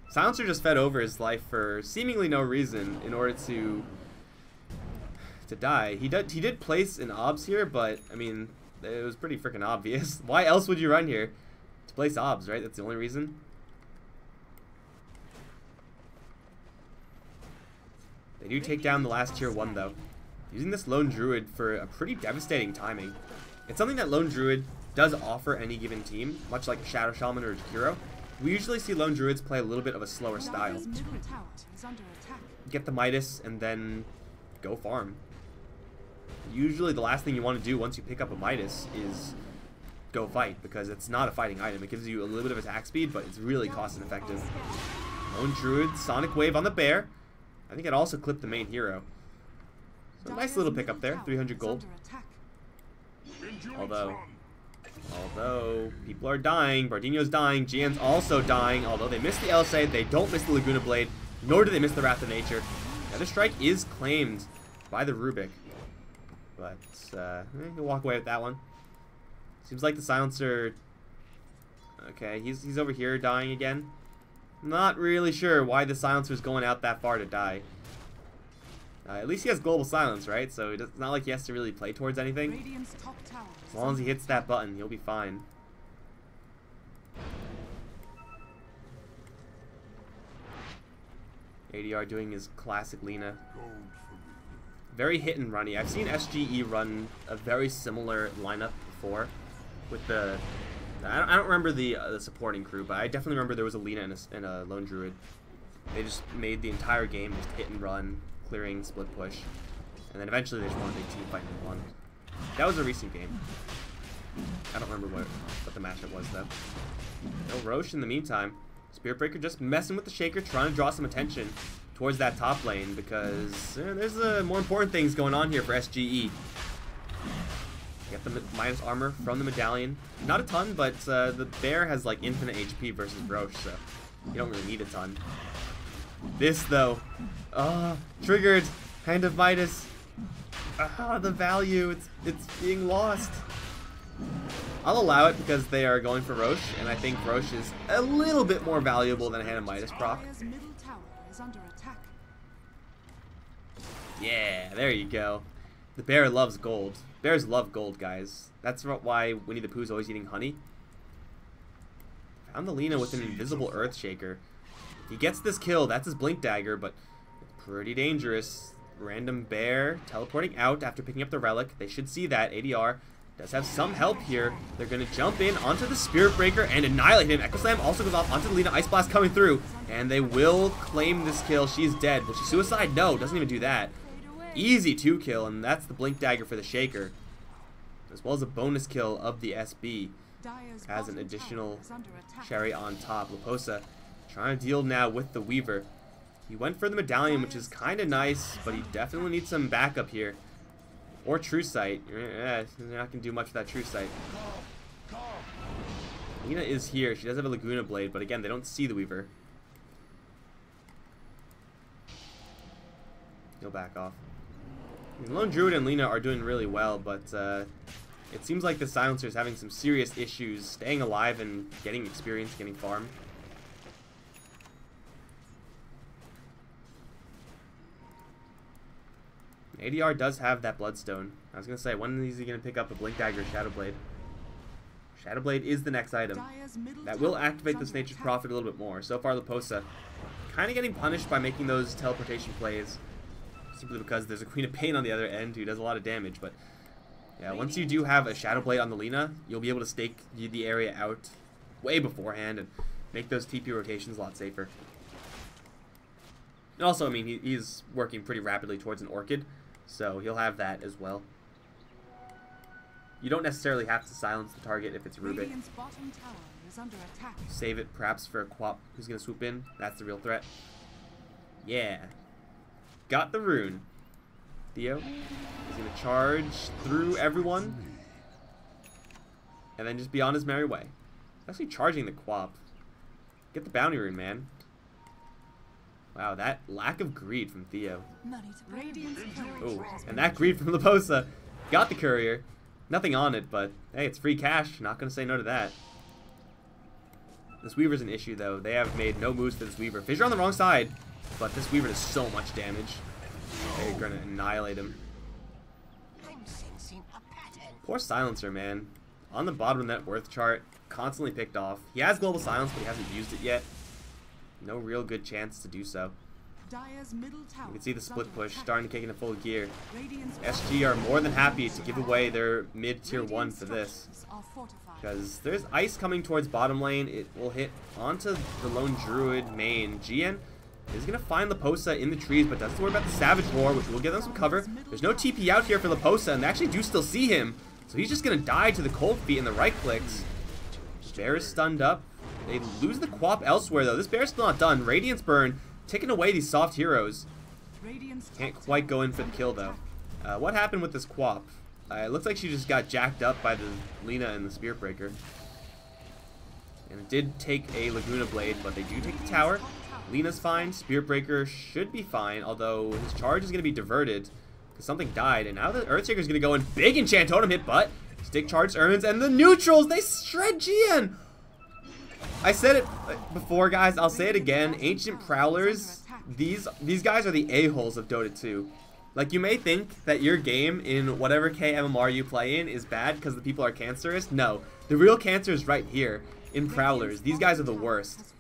Silencer just fed over his life for seemingly no reason in order to die. He did place an obs here, but I mean, it was pretty freaking obvious. Why else would you run here? To place obs, right? That's the only reason. They do take down the last tier 1 though. Using this Lone Druid for a pretty devastating timing. It's something that Lone Druid does offer any given team, much like a Shadow Shaman or a Jakiro. We usually see Lone Druids play a little bit of a slower style. Dire's middle tower is under attack. Get the Midas and then go farm. Usually the last thing you want to do once you pick up a Midas is go fight, because it's not a fighting item. It gives you a little bit of attack speed, but it's really cost ineffective. Lone Druid, Sonic Wave on the bear. I think it also clipped the main hero. So nice little pickup there, 300 gold. Although people are dying, Bardino's dying, Gian's also dying. Although they missed the LSA, they don't miss the Laguna Blade, nor do they miss the Wrath of Nature. The other strike is claimed by the Rubik, but he'll walk away with that one. Seems like the Silencer. Okay, he's over here dying again. Not really sure why the Silencer's going out that far to die. At least he has Global Silence, right? So it's not like he has to really play towards anything. Radiant's top tower As long as he hits that button, he'll be fine. ADR doing his classic Lina. Very hit and runny. I've seen SGE run a very similar lineup before with the... I don't remember the supporting crew, but I definitely remember there was a Lina and a Lone Druid. They just made the entire game just hit and run, clearing, split push. And then eventually they just won a big team fight and won. That was a recent game. I don't remember what the matchup was, though. No Roche in the meantime. Spirit Breaker just messing with the Shaker, trying to draw some attention towards that top lane, because there's more important things going on here for SGE. Get the minus armor from the medallion. Not a ton, but the bear has like infinite HP versus Roche, so you don't really need a ton. This though, triggered, Hand of Midas. The value, it's being lost. I'll allow it because they are going for Roche, and I think Roche is a little bit more valuable than a Hand of Midas proc. Dire's middle tower is under attack. Yeah, there you go. The bear loves gold. Bears love gold, guys. That's why Winnie the Pooh's always eating honey. Found the Lina with an invisible Earth Shaker. If he gets this kill, that's his Blink Dagger, but it's pretty dangerous. Random bear teleporting out after picking up the relic. They should see that. ADR does have some help here. They're going to jump in onto the Spirit Breaker and annihilate him. Echo Slam also goes off onto the Lina. Ice Blast coming through, and they will claim this kill. She's dead. Will she suicide? No, doesn't even do that. Easy 2 kill, and that's the Blink Dagger for the Shaker, as well as a bonus kill of the SB. Dire's Has an bottom additional tower is under attack. cherry on top. Laposa trying to deal now with the Weaver. He went for the medallion, which is kind of nice, but he definitely needs some backup here. Or True Sight. They're not going to do much with that True Sight. Lina is here. She does have a Laguna Blade, but again, they don't see the Weaver. He'll back off. Lone Druid and Lina are doing really well, but it seems like the Silencer is having some serious issues staying alive and getting experience, getting farm. ADR does have that Bloodstone. I was going to say, when is he going to pick up a Blink Dagger or Shadow Blade? Shadow Blade is the next item. Dire's middle That will tower activate is this under Nature's attack. Prophet a little bit more. So far, Laposa kind of getting punished by making those teleportation plays, simply because there's a Queen of Pain on the other end who does a lot of damage. But yeah, once you do have a Shadow Blade on the Lina, you'll be able to stake the area out way beforehand and make those TP rotations a lot safer. And also, I mean, he's working pretty rapidly towards an Orchid, so he'll have that as well. You don't necessarily have to silence the target if it's Rubik. Radiant's bottom tower is under attack. Save it perhaps for a Quap who's going to swoop in. That's the real threat. Yeah. Got the rune. Theo is going to charge through everyone and then just be on his merry way. Actually charging the Quap. Get the bounty rune, man. Wow, that lack of greed from Theo. Radiant's courier Oh, has and been that greed from Laposa. Got the courier. Nothing on it, but hey, it's free cash. Not going to say no to that. This Weaver's an issue, though. They have made no moves for this Weaver. Fissure on the wrong side, but this Weaver does so much damage. They're going to annihilate him. I'm sensing a pattern. Poor Silencer, man. On the bottom of the net worth chart, constantly picked off. He has Global Silence, but he hasn't used it yet. No real good chance to do so. Dire's middle tower You can see the is split under push attack. starting to kick into full gear. Radiant's SG are more than happy to give away their mid tier 1 Radiant for this. structures are fortified. Because there's ice coming towards bottom lane. It will hit onto the lone druid main. GN is going to find Laposa in the trees, but doesn't worry about the Savage Roar, which will give them some cover. There's no TP out here for Laposa, and they actually do still see him. So he's just going to die to the cold feet and the right clicks. Bear is stunned up. They lose the Quap elsewhere, though. This Bear's still not done. Radiance Burn taking away these soft heroes. Radiant's Can't top quite tower go in is for the under kill, though. attack. What happened with this Quap? It looks like she just got jacked up by the Lina and the Spear Breaker. And it did take a Laguna Blade, but they do take the tower. Lina's fine. Spear Breaker should be fine, although his charge is going to be diverted because something died. And now the Earthshaker's going to go in. Big enchant totem hit, but stick charge earns, and the neutrals, they shred GN. I said it before, guys. I'll say it again. Ancient Prowlers, these guys are the a-holes of Dota 2. Like, you may think that your game in whatever KMMR you play in is bad because the people are cancerous. No, the real cancer is right here in Prowlers. These guys are the worst.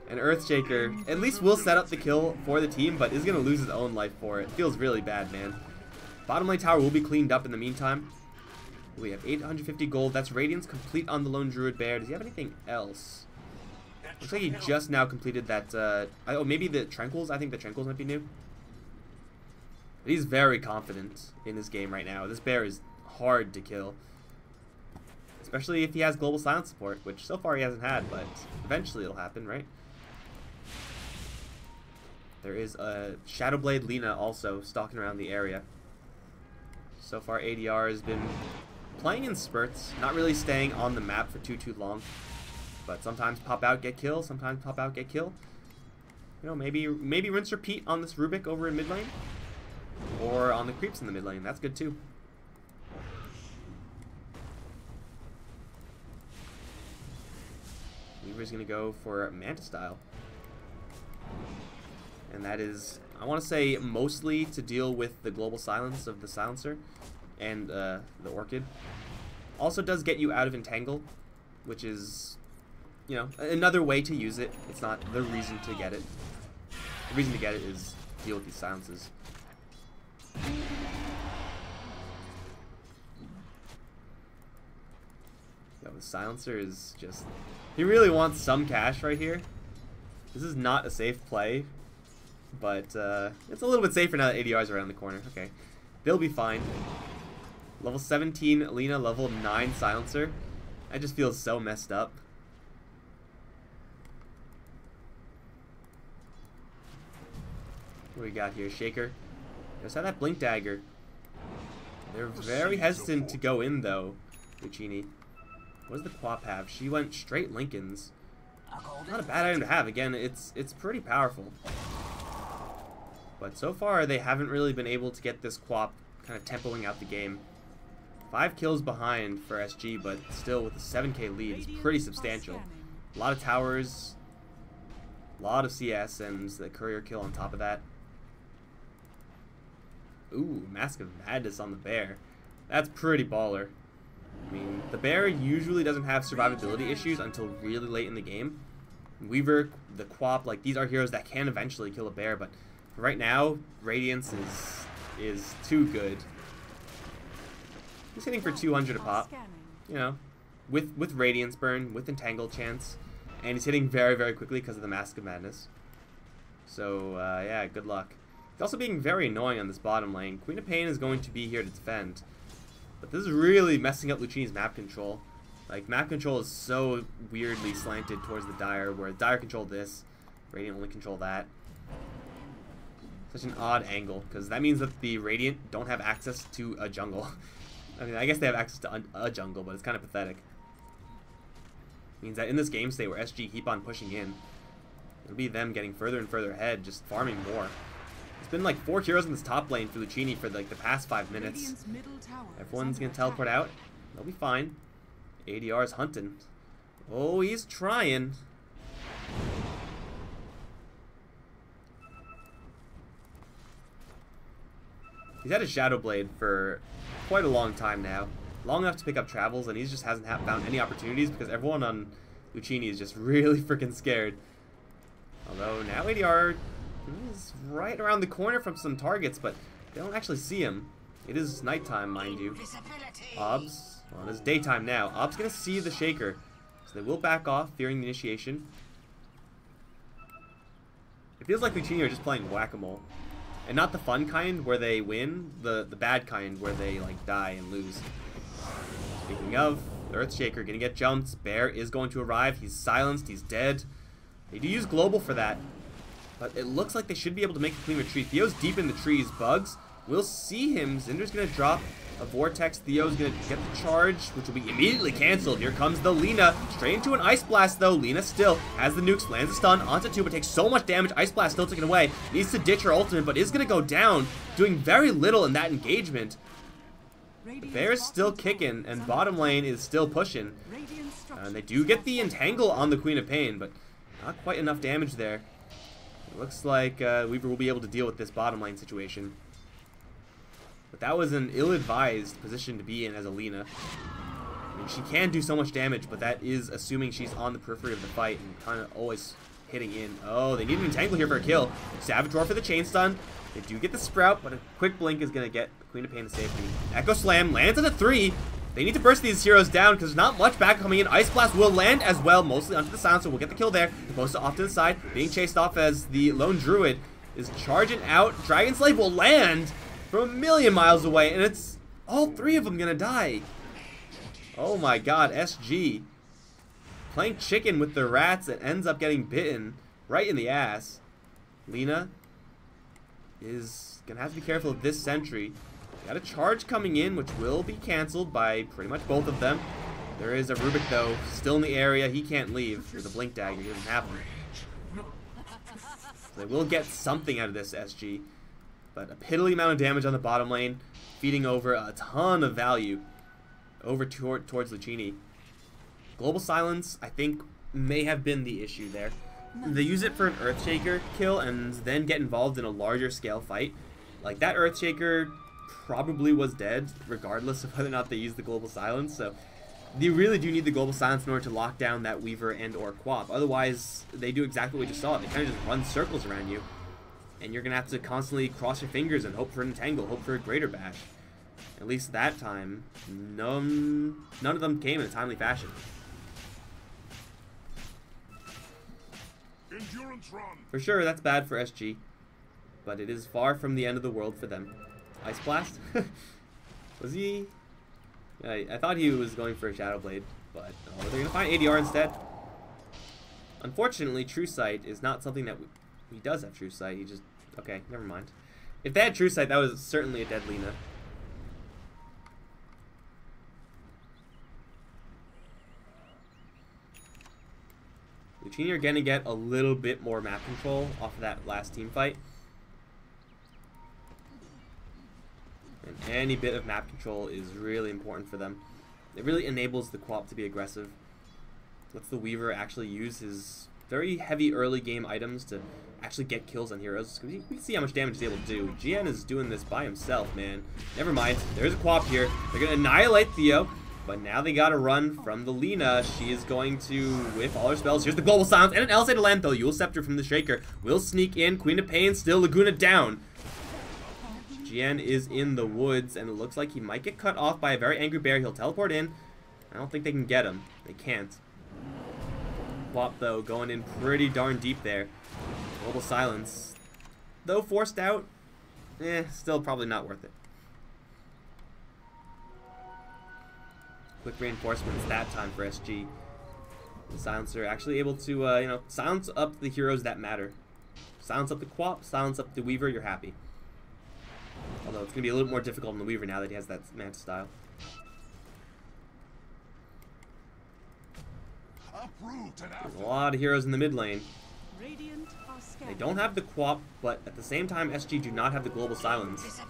And Earthshaker at least will set up the kill for the team, but is going to lose his own life for it. Feels really bad, man. Bottom lane tower will be cleaned up in the meantime. We have 850 gold. That's Radiance complete on the lone druid bear. Does he have anything else? Looks like he just now completed that. Oh, maybe the Tranquils. I think the Tranquils might be new. But he's very confident in his game right now. This bear is hard to kill. Especially if he has global silence support, which so far he hasn't had, but eventually it'll happen, right? There is a Shadowblade Lina also stalking around the area. So far ADR has been playing in spurts, not really staying on the map for too long. But sometimes pop out, get kill, sometimes pop out, get kill. You know, maybe rinse repeat on this Rubik over in mid lane. Or on the creeps in the mid lane. That's good too. Weaver's going to go for Manta style. And that is, I want to say, mostly to deal with the global silence of the silencer and the Orchid. Also does get you out of Entangle, which is, you know, another way to use it. It's not the reason to get it. The reason to get it is deal with these silences. Yo, the silencer is just... He really wants some cash right here. This is not a safe play, but it's a little bit safer now that ADR's around the corner. Okay, they'll be fine. Level 17 Lina, level 9 silencer. That just feels so messed up. What do we got here? Shaker. Just have that Blink Dagger. They're very hesitant to go in, though, Luccini. What does the Quap have? She went straight Lincolns. Not a bad item to have. Again, it's pretty powerful. But so far, they haven't really been able to get this Quap kind of tempoing out the game. 5 kills behind for SG, but still with a 7k lead is pretty substantial. A lot of towers, a lot of CS, and the courier kill on top of that. Ooh, Mask of Madness on the bear. That's pretty baller. I mean, the bear usually doesn't have survivability issues until really late in the game. Weaver, the Quap, like, these are heroes that can eventually kill a bear, but for right now, Radiance is too good. He's hitting for 200 a pop, you know, with Radiance Burn, with Entangle chance, and he's hitting very, very quickly because of the Mask of Madness. So, yeah, good luck. He's also being very annoying on this bottom lane. Queen of Pain is going to be here to defend. But this is really messing up Luccini's map control. Like, map control is so weirdly slanted towards the Dire, where Dire control this, Radiant only control that. Such an odd angle, because that means that the Radiant don't have access to a jungle. I mean, I guess they have access to a jungle, but it's kind of pathetic. It means that in this game state where SG keep on pushing in, it'll be them getting further and further ahead, just farming more. It's been like 4 heroes in this top lane for Luccini for like the past 5 minutes. Everyone's gonna teleport out. They'll be fine. ADR's hunting. Oh, he's trying. He's had a Shadow Blade for quite a long time now. Long enough to pick up travels, and he just hasn't found any opportunities because everyone on Luccini is just really freaking scared. Although now ADR He's right around the corner from some targets, but they don't actually see him. It is nighttime, mind you. Obs, well, it is daytime now. Ob's gonna see the Shaker, so they will back off, fearing the initiation. It feels like Luccini are just playing whack-a-mole. And not the fun kind where they win, the bad kind where they like die and lose. Speaking of, the Earthshaker gonna get jumped. Bear is going to arrive. He's silenced. He's dead. They do use Global for that. But it looks like they should be able to make a clean retreat. Theo's deep in the trees. Bugs will see him. Zinder's gonna drop a Vortex. Theo's gonna get the charge, which will be immediately canceled. Here comes the Lina. Straight into an Ice Blast, though. Lina still has the nukes, lands a stun onto two, but takes so much damage. Ice Blast still taken away. Needs to ditch her ultimate, but is gonna go down, doing very little in that engagement. The Bear is still kicking, and bottom lane is still pushing. And they do get the Entangle on the Queen of Pain, but not quite enough damage there. It looks like Weaver will be able to deal with this bottom lane situation. But that was an ill-advised position to be in as a Lina. I mean, she can do so much damage, but that is assuming she's on the periphery of the fight and kind of always hitting in. Oh, they need an Entangle here for a kill. Savage Roar for the chain stun. They do get the Sprout, but a quick blink is going to get the Queen of Pain to safety. Echo Slam lands on a 3. They need to burst these heroes down because there's not much back coming in. Ice Blast will land as well, mostly onto the Silencer. We'll get the kill there. Supposed to off to the side, being chased off as the Lone Druid is charging out. Dragon Slave will land from a million miles away, and it's all 3 of them gonna die. Oh my god, SG. Playing chicken with the rats and ends up getting bitten right in the ass. Lina is gonna have to be careful of this sentry. Got a charge coming in, which will be canceled by pretty much both of them. There is a Rubik, though, still in the area. He can't leave. There's a Blink Dagger. He doesn't have one. So they will get something out of this SG. But a piddly amount of damage on the bottom lane, feeding over a ton of value over towards Luccini. Global Silence, I think, may have been the issue there. They use it for an Earthshaker kill and then get involved in a larger scale fight. Like, that Earthshaker probably was dead, regardless of whether or not they use the Global Silence. So they really do need the Global Silence in order to lock down that Weaver and or Quap. Otherwise, they do exactly what we just saw. They kind of just run circles around you. And you're going to have to constantly cross your fingers and hope for an Entangle, hope for a Greater Bash. At least that time, none of them came in a timely fashion. Endurance run. For sure, that's bad for SG. But it is far from the end of the world for them. Ice Blast? Was he? I thought he was going for a Shadow Blade, but oh, they're going to find ADR instead. Unfortunately, True Sight is not something that he does have True Sight. He just... Okay, never mind. If they had True Sight, that was certainly a dead Lina. Luccini are going to get a little bit more map control off of that last team fight. And any bit of map control is really important for them. It really enables the Quap to be aggressive. Lets the Weaver actually use his very heavy early game items to actually get kills on heroes. We can see how much damage he's able to do. GN is doing this by himself, man. Never mind. There's a Quap here. They're going to annihilate Theo. But now they got to run from the Lina. She is going to whiff all her spells. Here's the Global Silence and an LSA to land, though. Eul Scepter from the Shaker will sneak in. Queen of Pain still Laguna down. GN is in the woods, and it looks like he might get cut off by a very angry bear. He'll teleport in. I don't think they can get him. They can't. Quap, though, going in pretty darn deep there. Global Silence. Though forced out, still probably not worth it. Quick reinforcements that time for SG. The Silencer actually able to, silence up the heroes that matter. Silence up the Quap, silence up the Weaver, you're happy. Although it's going to be a little more difficult on the Weaver now that he has that Manta style. There's a lot of heroes in the mid lane. They don't have the Quap, but at the same time, SG do not have the Global Silence.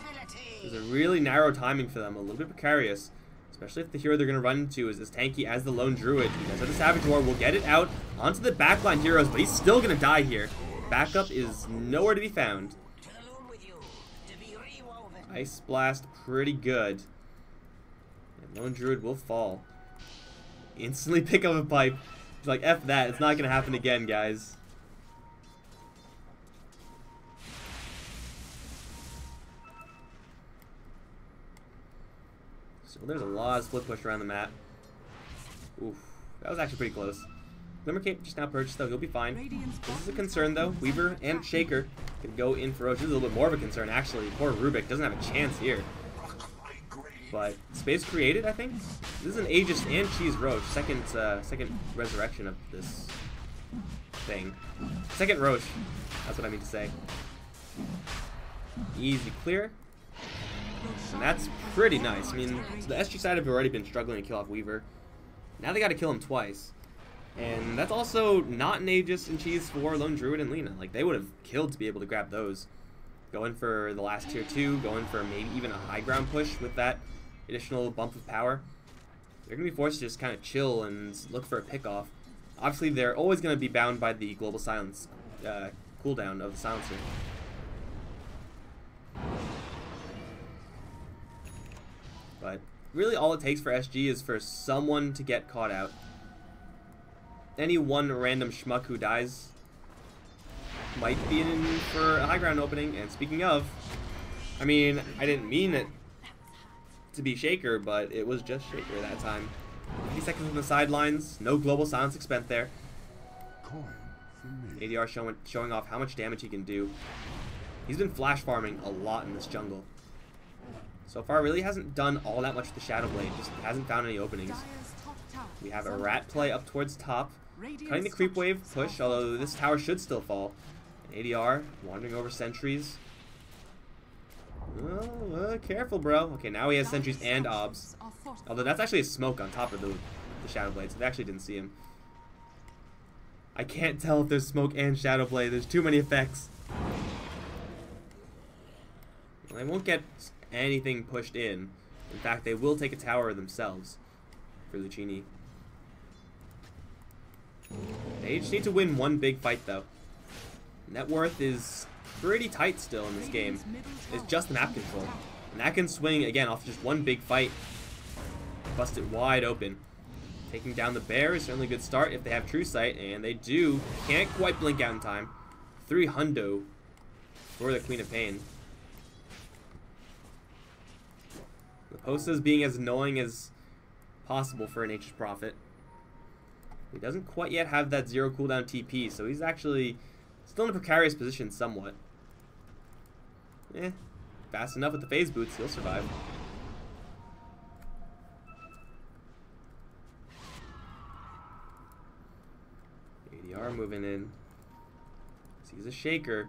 There's a really narrow timing for them, a little bit precarious. Especially if the hero they're going to run into is as tanky as the Lone Druid. He does have the Savage Roar. We'll get it out onto the backline heroes, but he's still going to die here. Backup is nowhere to be found. Ice Blast, pretty good. And Lone Druid will fall. Instantly pick up a pipe. He's like, F that. It's not going to happen again, guys. So there's a lot of split push around the map. Oof, that was actually pretty close. Glimmer Cape just now purchased though, he'll be fine. This is a concern though. Weaver and Shaker can go in for Roach. This is a little bit more of a concern actually. Poor Rubik doesn't have a chance here. But space created, I think. This is an Aegis and Cheese Roach. Second resurrection of this thing. Second Roach. That's what I mean to say. Easy clear. And that's pretty nice. I mean, the SG side have already been struggling to kill off Weaver. Now they got to kill him twice. And that's also not an Aegis and Cheese for Lone Druid and Lina. Like, they would have killed to be able to grab those. Going for the last tier 2, going for maybe even a high ground push with that additional bump of power. They're going to be forced to just kind of chill and look for a pick-off. Obviously, they're always going to be bound by the global silence cooldown of the silencer. But really all it takes for SG is for someone to get caught out. Any one random schmuck who dies might be in for a high ground opening. And speaking of, I mean, I didn't mean it to be Shaker, but it was just Shaker that time. 50 seconds on the sidelines, no global silence spent there. ADR showing off how much damage he can do. He's been flash farming a lot in this jungle. So far, really hasn't done all that much with the Shadow Blade, just hasn't found any openings. We have a rat play up towards top, cutting the creep wave push, although this tower should still fall. ADR wandering over sentries. Oh, careful, bro. Okay, now he has sentries and obs. Although that's actually a smoke on top of the Shadow Blade, so they actually didn't see him. I can't tell if there's smoke and Shadow Blade. There's too many effects. Well, they won't get anything pushed in. In fact, they will take a tower themselves for Luccini. They just need to win one big fight, though. Net worth is pretty tight still in this game. It's just map control. And that can swing, again, off just one big fight. Bust it wide open. Taking down the bear is certainly a good start if they have true sight, and they do. Can't quite blink out in time. 3 hundo for the Queen of Pain. Leposa's being as annoying as possible for an Nature's Prophet. He doesn't quite yet have that 0 cooldown TP, so he's actually still in a precarious position somewhat. Fast enough with the phase boots, he'll survive. ADR moving in. Sees a Shaker.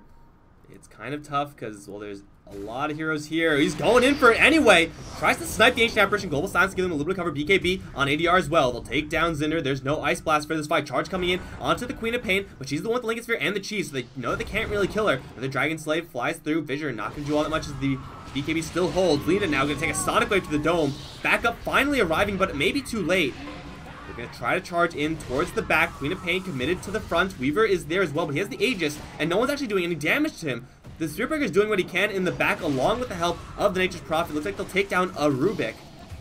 It's kind of tough because, well, there's a lot of heroes here. He's going in for it anyway. Tries to snipe the Ancient Apparition. Global Silence to give him a little bit of cover. BKB on ADR as well. They'll take down Zinder. There's no Ice Blast for this fight. Charge coming in onto the Queen of Pain, but she's the one with the Lincoln Sphere and the Cheese, so they know they can't really kill her. But the Dragon Slave flies through. Visor not going to do all that much as the BKB still holds. Lina now going to take a Sonic Wave to the dome. Backup finally arriving, but maybe too late. They're going to try to charge in towards the back. Queen of Pain committed to the front. Weaver is there as well, but he has the Aegis, and no one's actually doing any damage to him. The Spearbreaker is doing what he can in the back along with the help of the Nature's Prophet. Looks like they'll take down a Rubik,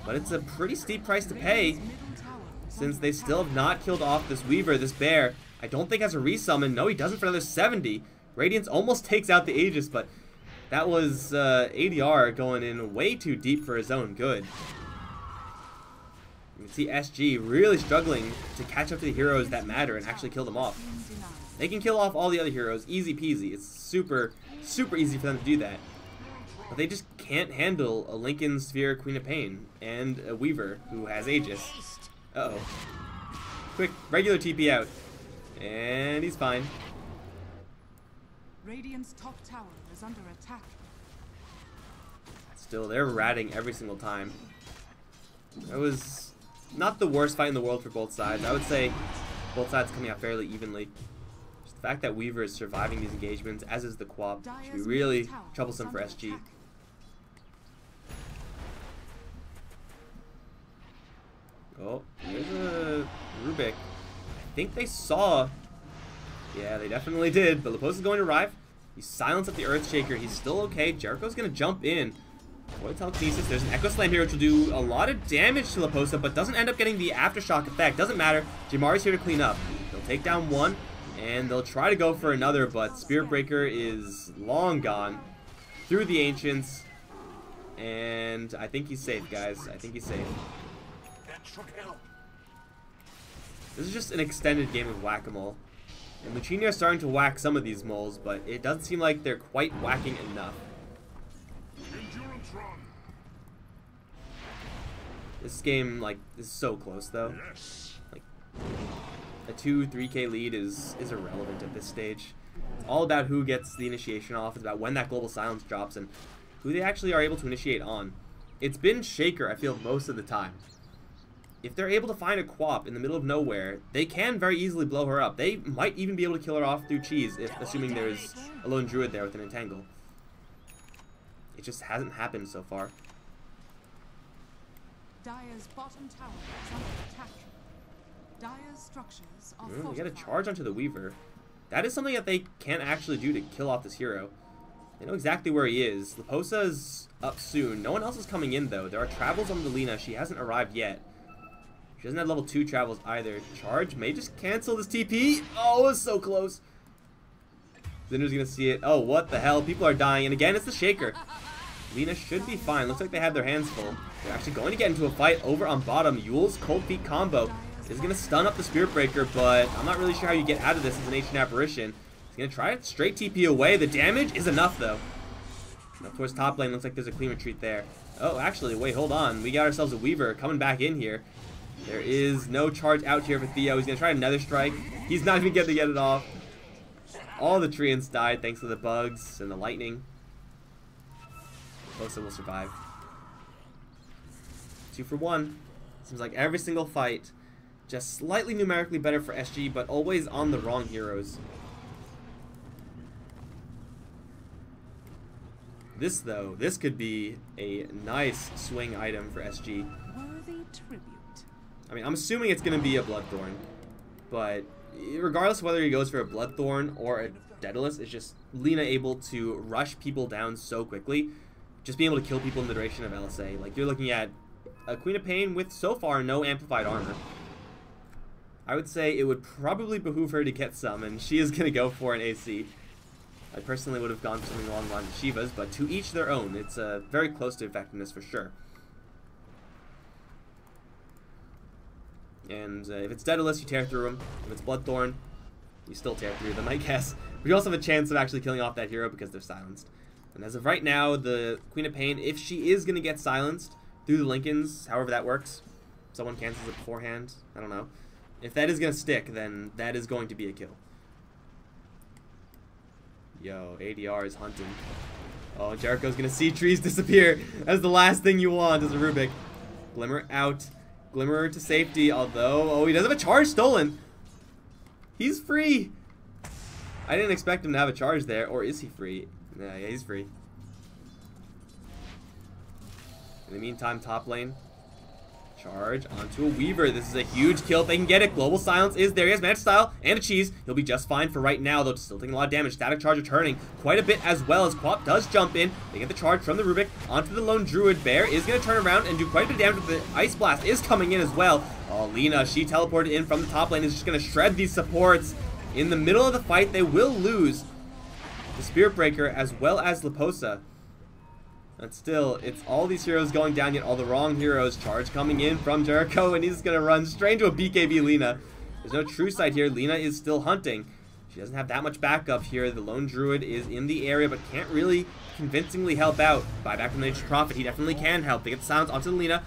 but it's a pretty steep price to pay since they still have not killed off this Weaver, this bear. I don't think has a resummon. No, he doesn't for another 70. Radiance almost takes out the Aegis, but that was ADR going in way too deep for his own good. You can see SG really struggling to catch up to the heroes that matter and actually kill them off. They can kill off all the other heroes easy peasy. It's super easy for them to do that. But they just can't handle a Lincoln Sphere Queen of Pain and a Weaver who has Aegis. Uh-oh. Quick, regular TP out. And he's fine. Radiant's top tower is under attack. Still, they're ratting every single time. It was not the worst fight in the world for both sides. I would say both sides coming out fairly evenly. The fact that Weaver is surviving these engagements, as is the Quab, should be really troublesome for SG. Oh, there's a Rubik. I think they saw. Yeah, they definitely did. But Leposa's going to arrive. He's silenced at the Earthshaker. He's still okay. Jericho's going to jump in. Void Telekinesis. There's an Echo Slam here, which will do a lot of damage to Leposa, but doesn't end up getting the Aftershock effect. Doesn't matter. Jamari's here to clean up. They'll take down one. And they'll try to go for another, but Spearbreaker is long gone through the Ancients. And I think he's safe, guys. I think he's safe. That should help. This is just an extended game of whack-a-mole. And Luccini are starting to whack some of these moles, but it doesn't seem like they're quite whacking enough. Endurance run. This game, like, is so close, though. Yes. Like, a 2-3K lead is irrelevant at this stage. It's all about who gets the initiation off. It's about when that global silence drops and who they actually are able to initiate on. It's been Shaker, I feel, most of the time. If they're able to find a Quap in the middle of nowhere, they can very easily blow her up. They might even be able to kill her off through cheese, if assuming there's a lone druid there with an entangle. It just hasn't happened so far. Dire's bottom tower is under attack. Dire's structures are We fortified. get a charge onto the Weaver. That is something that they can't actually do to kill off this hero. They know exactly where he is. Leposa's up soon. No one else is coming in, though. There are travels on the Lina. She hasn't arrived yet. She doesn't have level 2 travels either. Charge may just cancel this TP. Oh, it was so close. Zinder's gonna see it. Oh, what the hell? People are dying. And again, it's the Shaker. Lina should be fine. Looks like they have their hands full. They're actually going to get into a fight over on bottom. Yule's Cold Feet combo is going to stun up the Spirit Breaker, but I'm not really sure how you get out of this as an Ancient Apparition. He's going to try it straight TP away. The damage is enough, though. Up towards top lane, looks like there's a clean retreat there. Oh, actually, wait, hold on. We got ourselves a Weaver coming back in here. There is no charge out here for Theo. He's going to try another strike. He's not even going to get it off. All the Treants died thanks to the bugs and the lightning. Bosa will survive. 2 for 1. Seems like every single fight, just slightly numerically better for SG, but always on the wrong heroes. This, though, this could be a nice swing item for SG. Worthy tribute. I mean, I'm assuming it's going to be a Bloodthorn, but regardless of whether he goes for a Bloodthorn or a Daedalus, it's just Lina able to rush people down so quickly, just being able to kill people in the duration of LSA. Like, you're looking at a Queen of Pain with, so far, no amplified armor. I would say it would probably behoove her to get some, and she is going to go for an AC. I personally would have gone for something along the lines of Shiva's, but to each their own. It's very close to effectiveness for sure. And if it's Daedalus, you tear through them. If it's Bloodthorn, you still tear through them, I guess. But you also have a chance of actually killing off that hero because they're silenced. And as of right now, the Queen of Pain, if she is going to get silenced through the Lincolns, however that works, someone cancels it beforehand, I don't know. If that is going to stick, then that is going to be a kill. Yo, ADR is hunting. Oh, Jericho's going to see trees disappear. That's the last thing you want as a Rubik. Glimmer out. Glimmer to safety, although... Oh, he does have a charge stolen. He's free. I didn't expect him to have a charge there. Or is he free? Yeah, he's free. In the meantime, top lane. Charge onto a Weaver. This is a huge kill if they can get it. Global Silence is there. He has Magic Style and a Cheese. He'll be just fine for right now, though still taking a lot of damage. Static Charge returning quite a bit as well as Quap does jump in. They get the charge from the Rubik onto the lone Druid. Bear is going to turn around and do quite a bit of damage with the Ice Blast is coming in as well. Oh, Lina, she teleported in from the top lane, is just going to shred these supports. In the middle of the fight, they will lose the Spirit Breaker as well as Leposa. But still, it's all these heroes going down, yet all the wrong heroes. Charge coming in from Jericho, and he's going to run straight into a BKB Lina. There's no true sight here. Lina is still hunting. She doesn't have that much backup here. The lone Druid is in the area, but can't really convincingly help out. Buyback from the Nature's Prophet. He definitely can help. They get the silence onto Lina.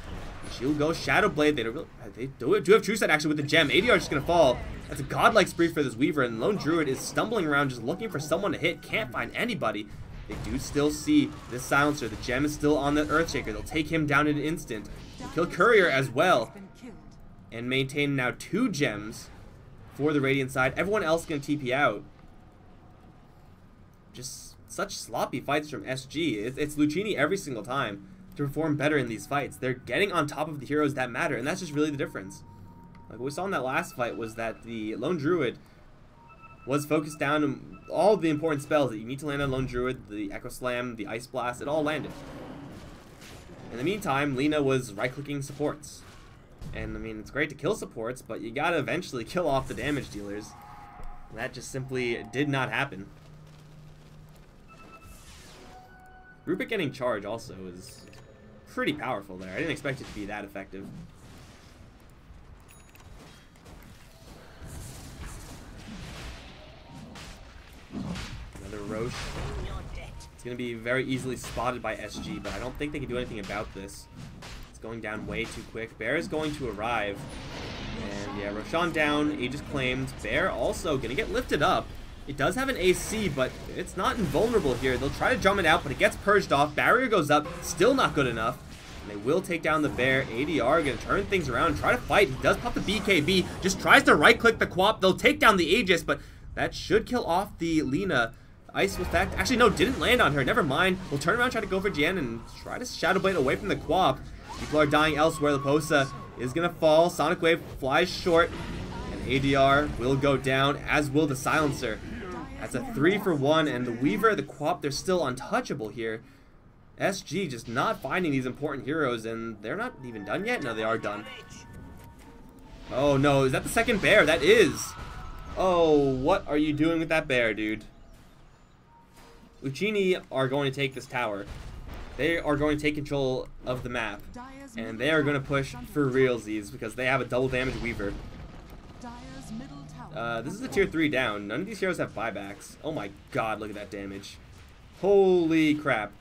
She'll go Shadow Blade. They do have true sight actually with the gem. ADR is just going to fall. That's a godlike spree for this Weaver, and Lone Druid is stumbling around just looking for someone to hit. Can't find anybody. They do still see this silencer. The gem is still on the Earthshaker. They'll take him down in an instant. They'll kill Courier as well. And maintain now 2 gems for the Radiant side. Everyone else going to TP out. Just such sloppy fights from SG. It's Luccini every single time to perform better in these fights. They're getting on top of the heroes that matter, and that's just really the difference. Like what we saw in that last fight was that the Lone Druid was focused down on all the important spells that you need to land on Lone Druid, the Echo Slam, the Ice Blast, it all landed. In the meantime, Lina was right-clicking supports. And, I mean, it's great to kill supports, but you gotta eventually kill off the damage dealers. And that just simply did not happen. Rubik getting charge also is pretty powerful there. I didn't expect it to be that effective. Another Roche. It's going to be very easily spotted by SG, but I don't think they can do anything about this. It's going down way too quick. Bear is going to arrive. And yeah, Roshan down, Aegis claimed. Bear also going to get lifted up. It does have an AC, but it's not invulnerable here. They'll try to jump it out, but it gets purged off. Barrier goes up, still not good enough. And they will take down the Bear. ADR going to turn things around, try to fight. He does pop the BKB, just tries to right-click the Quap. They'll take down the Aegis, but that should kill off the Lina. Ice effect. Actually, no, didn't land on her. Never mind. We'll turn around, try to go for Jan, and try to Shadow Blade away from the Quap. People are dying elsewhere. Laposa is going to fall. Sonic Wave flies short, and ADR will go down, as will the Silencer. That's a 3-for-1, and the Weaver, the Quap, they're still untouchable here. SG just not finding these important heroes, and they're not even done yet? No, they are done. Oh, no. Is that the second Bear? That is. Oh, what are you doing with that Bear, dude? Luccini are going to take this tower. They are going to take control of the map. And they are going to push for realsies because they have a double damage Weaver. This is a tier 3 down. None of these heroes have buybacks. Oh my god, look at that damage. Holy crap.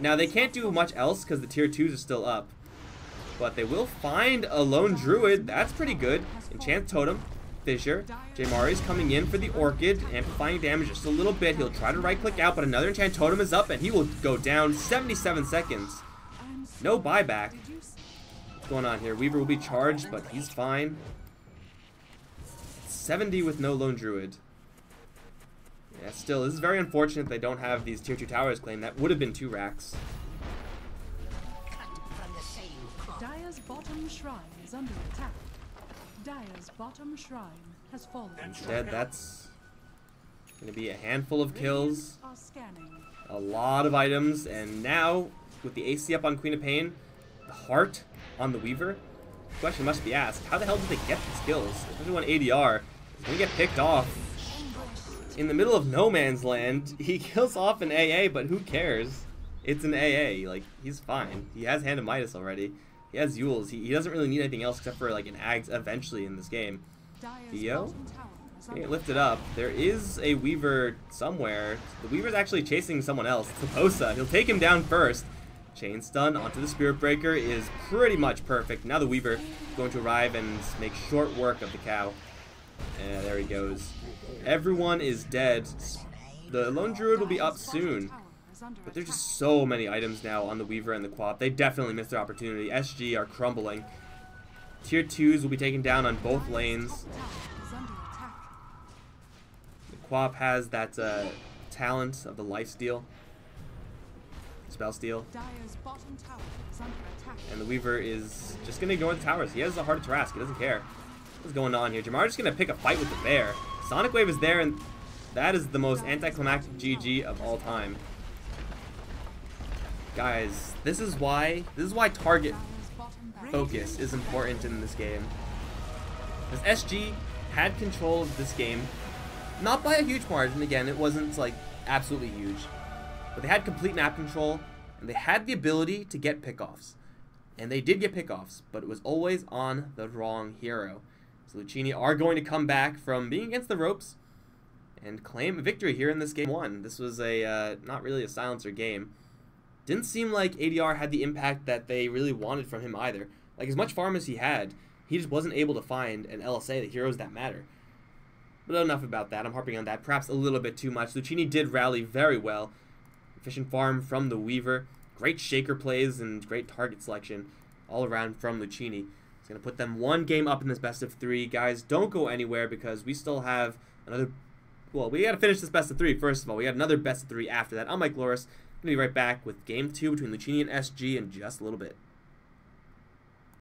Now they can't do much else because the tier 2s are still up. But they will find a lone druid. That's pretty good. Enchant Totem. Fissure. Jamari's coming in for the Orchid, amplifying damage just a little bit. He'll try to right-click out, but another Enchant Totem is up, and he will go down 77 seconds. No buyback. What's going on here? Weaver will be charged, but he's fine. 70 with no Lone Druid. Yeah, still, this is very unfortunate they don't have these tier 2 towers claimed. That would have been 2 racks. Dire's bottom shrine is under attack. Dire's bottom shrine has fallen. Instead, that's going to be a handful of kills, Are scanning. a lot of items, and now, with the AC up on Queen of Pain, the heart on the Weaver, the question must be asked, how the hell did they get these kills? Especially when ADR is going to get picked off in the middle of no man's land. He kills off an AA, but who cares? It's an AA, like, he's fine. He has Hand of Midas already. He has Yules. He doesn't really need anything else except for like an Ags eventually in this game. Theo getting lifted up. There is a Weaver somewhere. The Weaver's actually chasing someone else. Laposa. He'll take him down first. Chain stun onto the Spirit Breaker is pretty much perfect. Now the Weaver is going to arrive and make short work of the cow. And there he goes. Everyone is dead. The Lone Druid will be up soon. But there's just so many items now on the Weaver and the Quap. They definitely missed their opportunity. SG are crumbling. Tier 2s will be taken down on both lanes. The Quap has that talent of the lifesteal. Spell steal. And the Weaver is just going to ignore the towers. He has a heart of Tarrasque. He doesn't care. What's going on here? Jamar's just going to pick a fight with the Bear. Sonic Wave is there, and that is the most anticlimactic GG of all time. Guys, this is why target focus is important in this game. Because SG had control of this game, not by a huge margin. Again, it wasn't like absolutely huge, but they had complete map control, and they had the ability to get pickoffs. And they did get pickoffs, but it was always on the wrong hero. So Luccini are going to come back from being against the ropes and claim a victory here in this game 1. This was a not really a silencer game. Didn't seem like ADR had the impact that they really wanted from him either. Like, as much farm as he had, he just wasn't able to find an LSA, the heroes that matter. But enough about that. I'm harping on that perhaps a little bit too much. Luccini did rally very well. Efficient farm from the Weaver. Great shaker plays and great target selection all around from Luccini. He's going to put them 1 game up in this best of 3. Guys, don't go anywhere because we still have another... Well, we got to finish this best of 3 first of all. We got another best of 3 after that. I'm Mike Loris. Going to be right back with game 2 between Luccini and SG in just a little bit.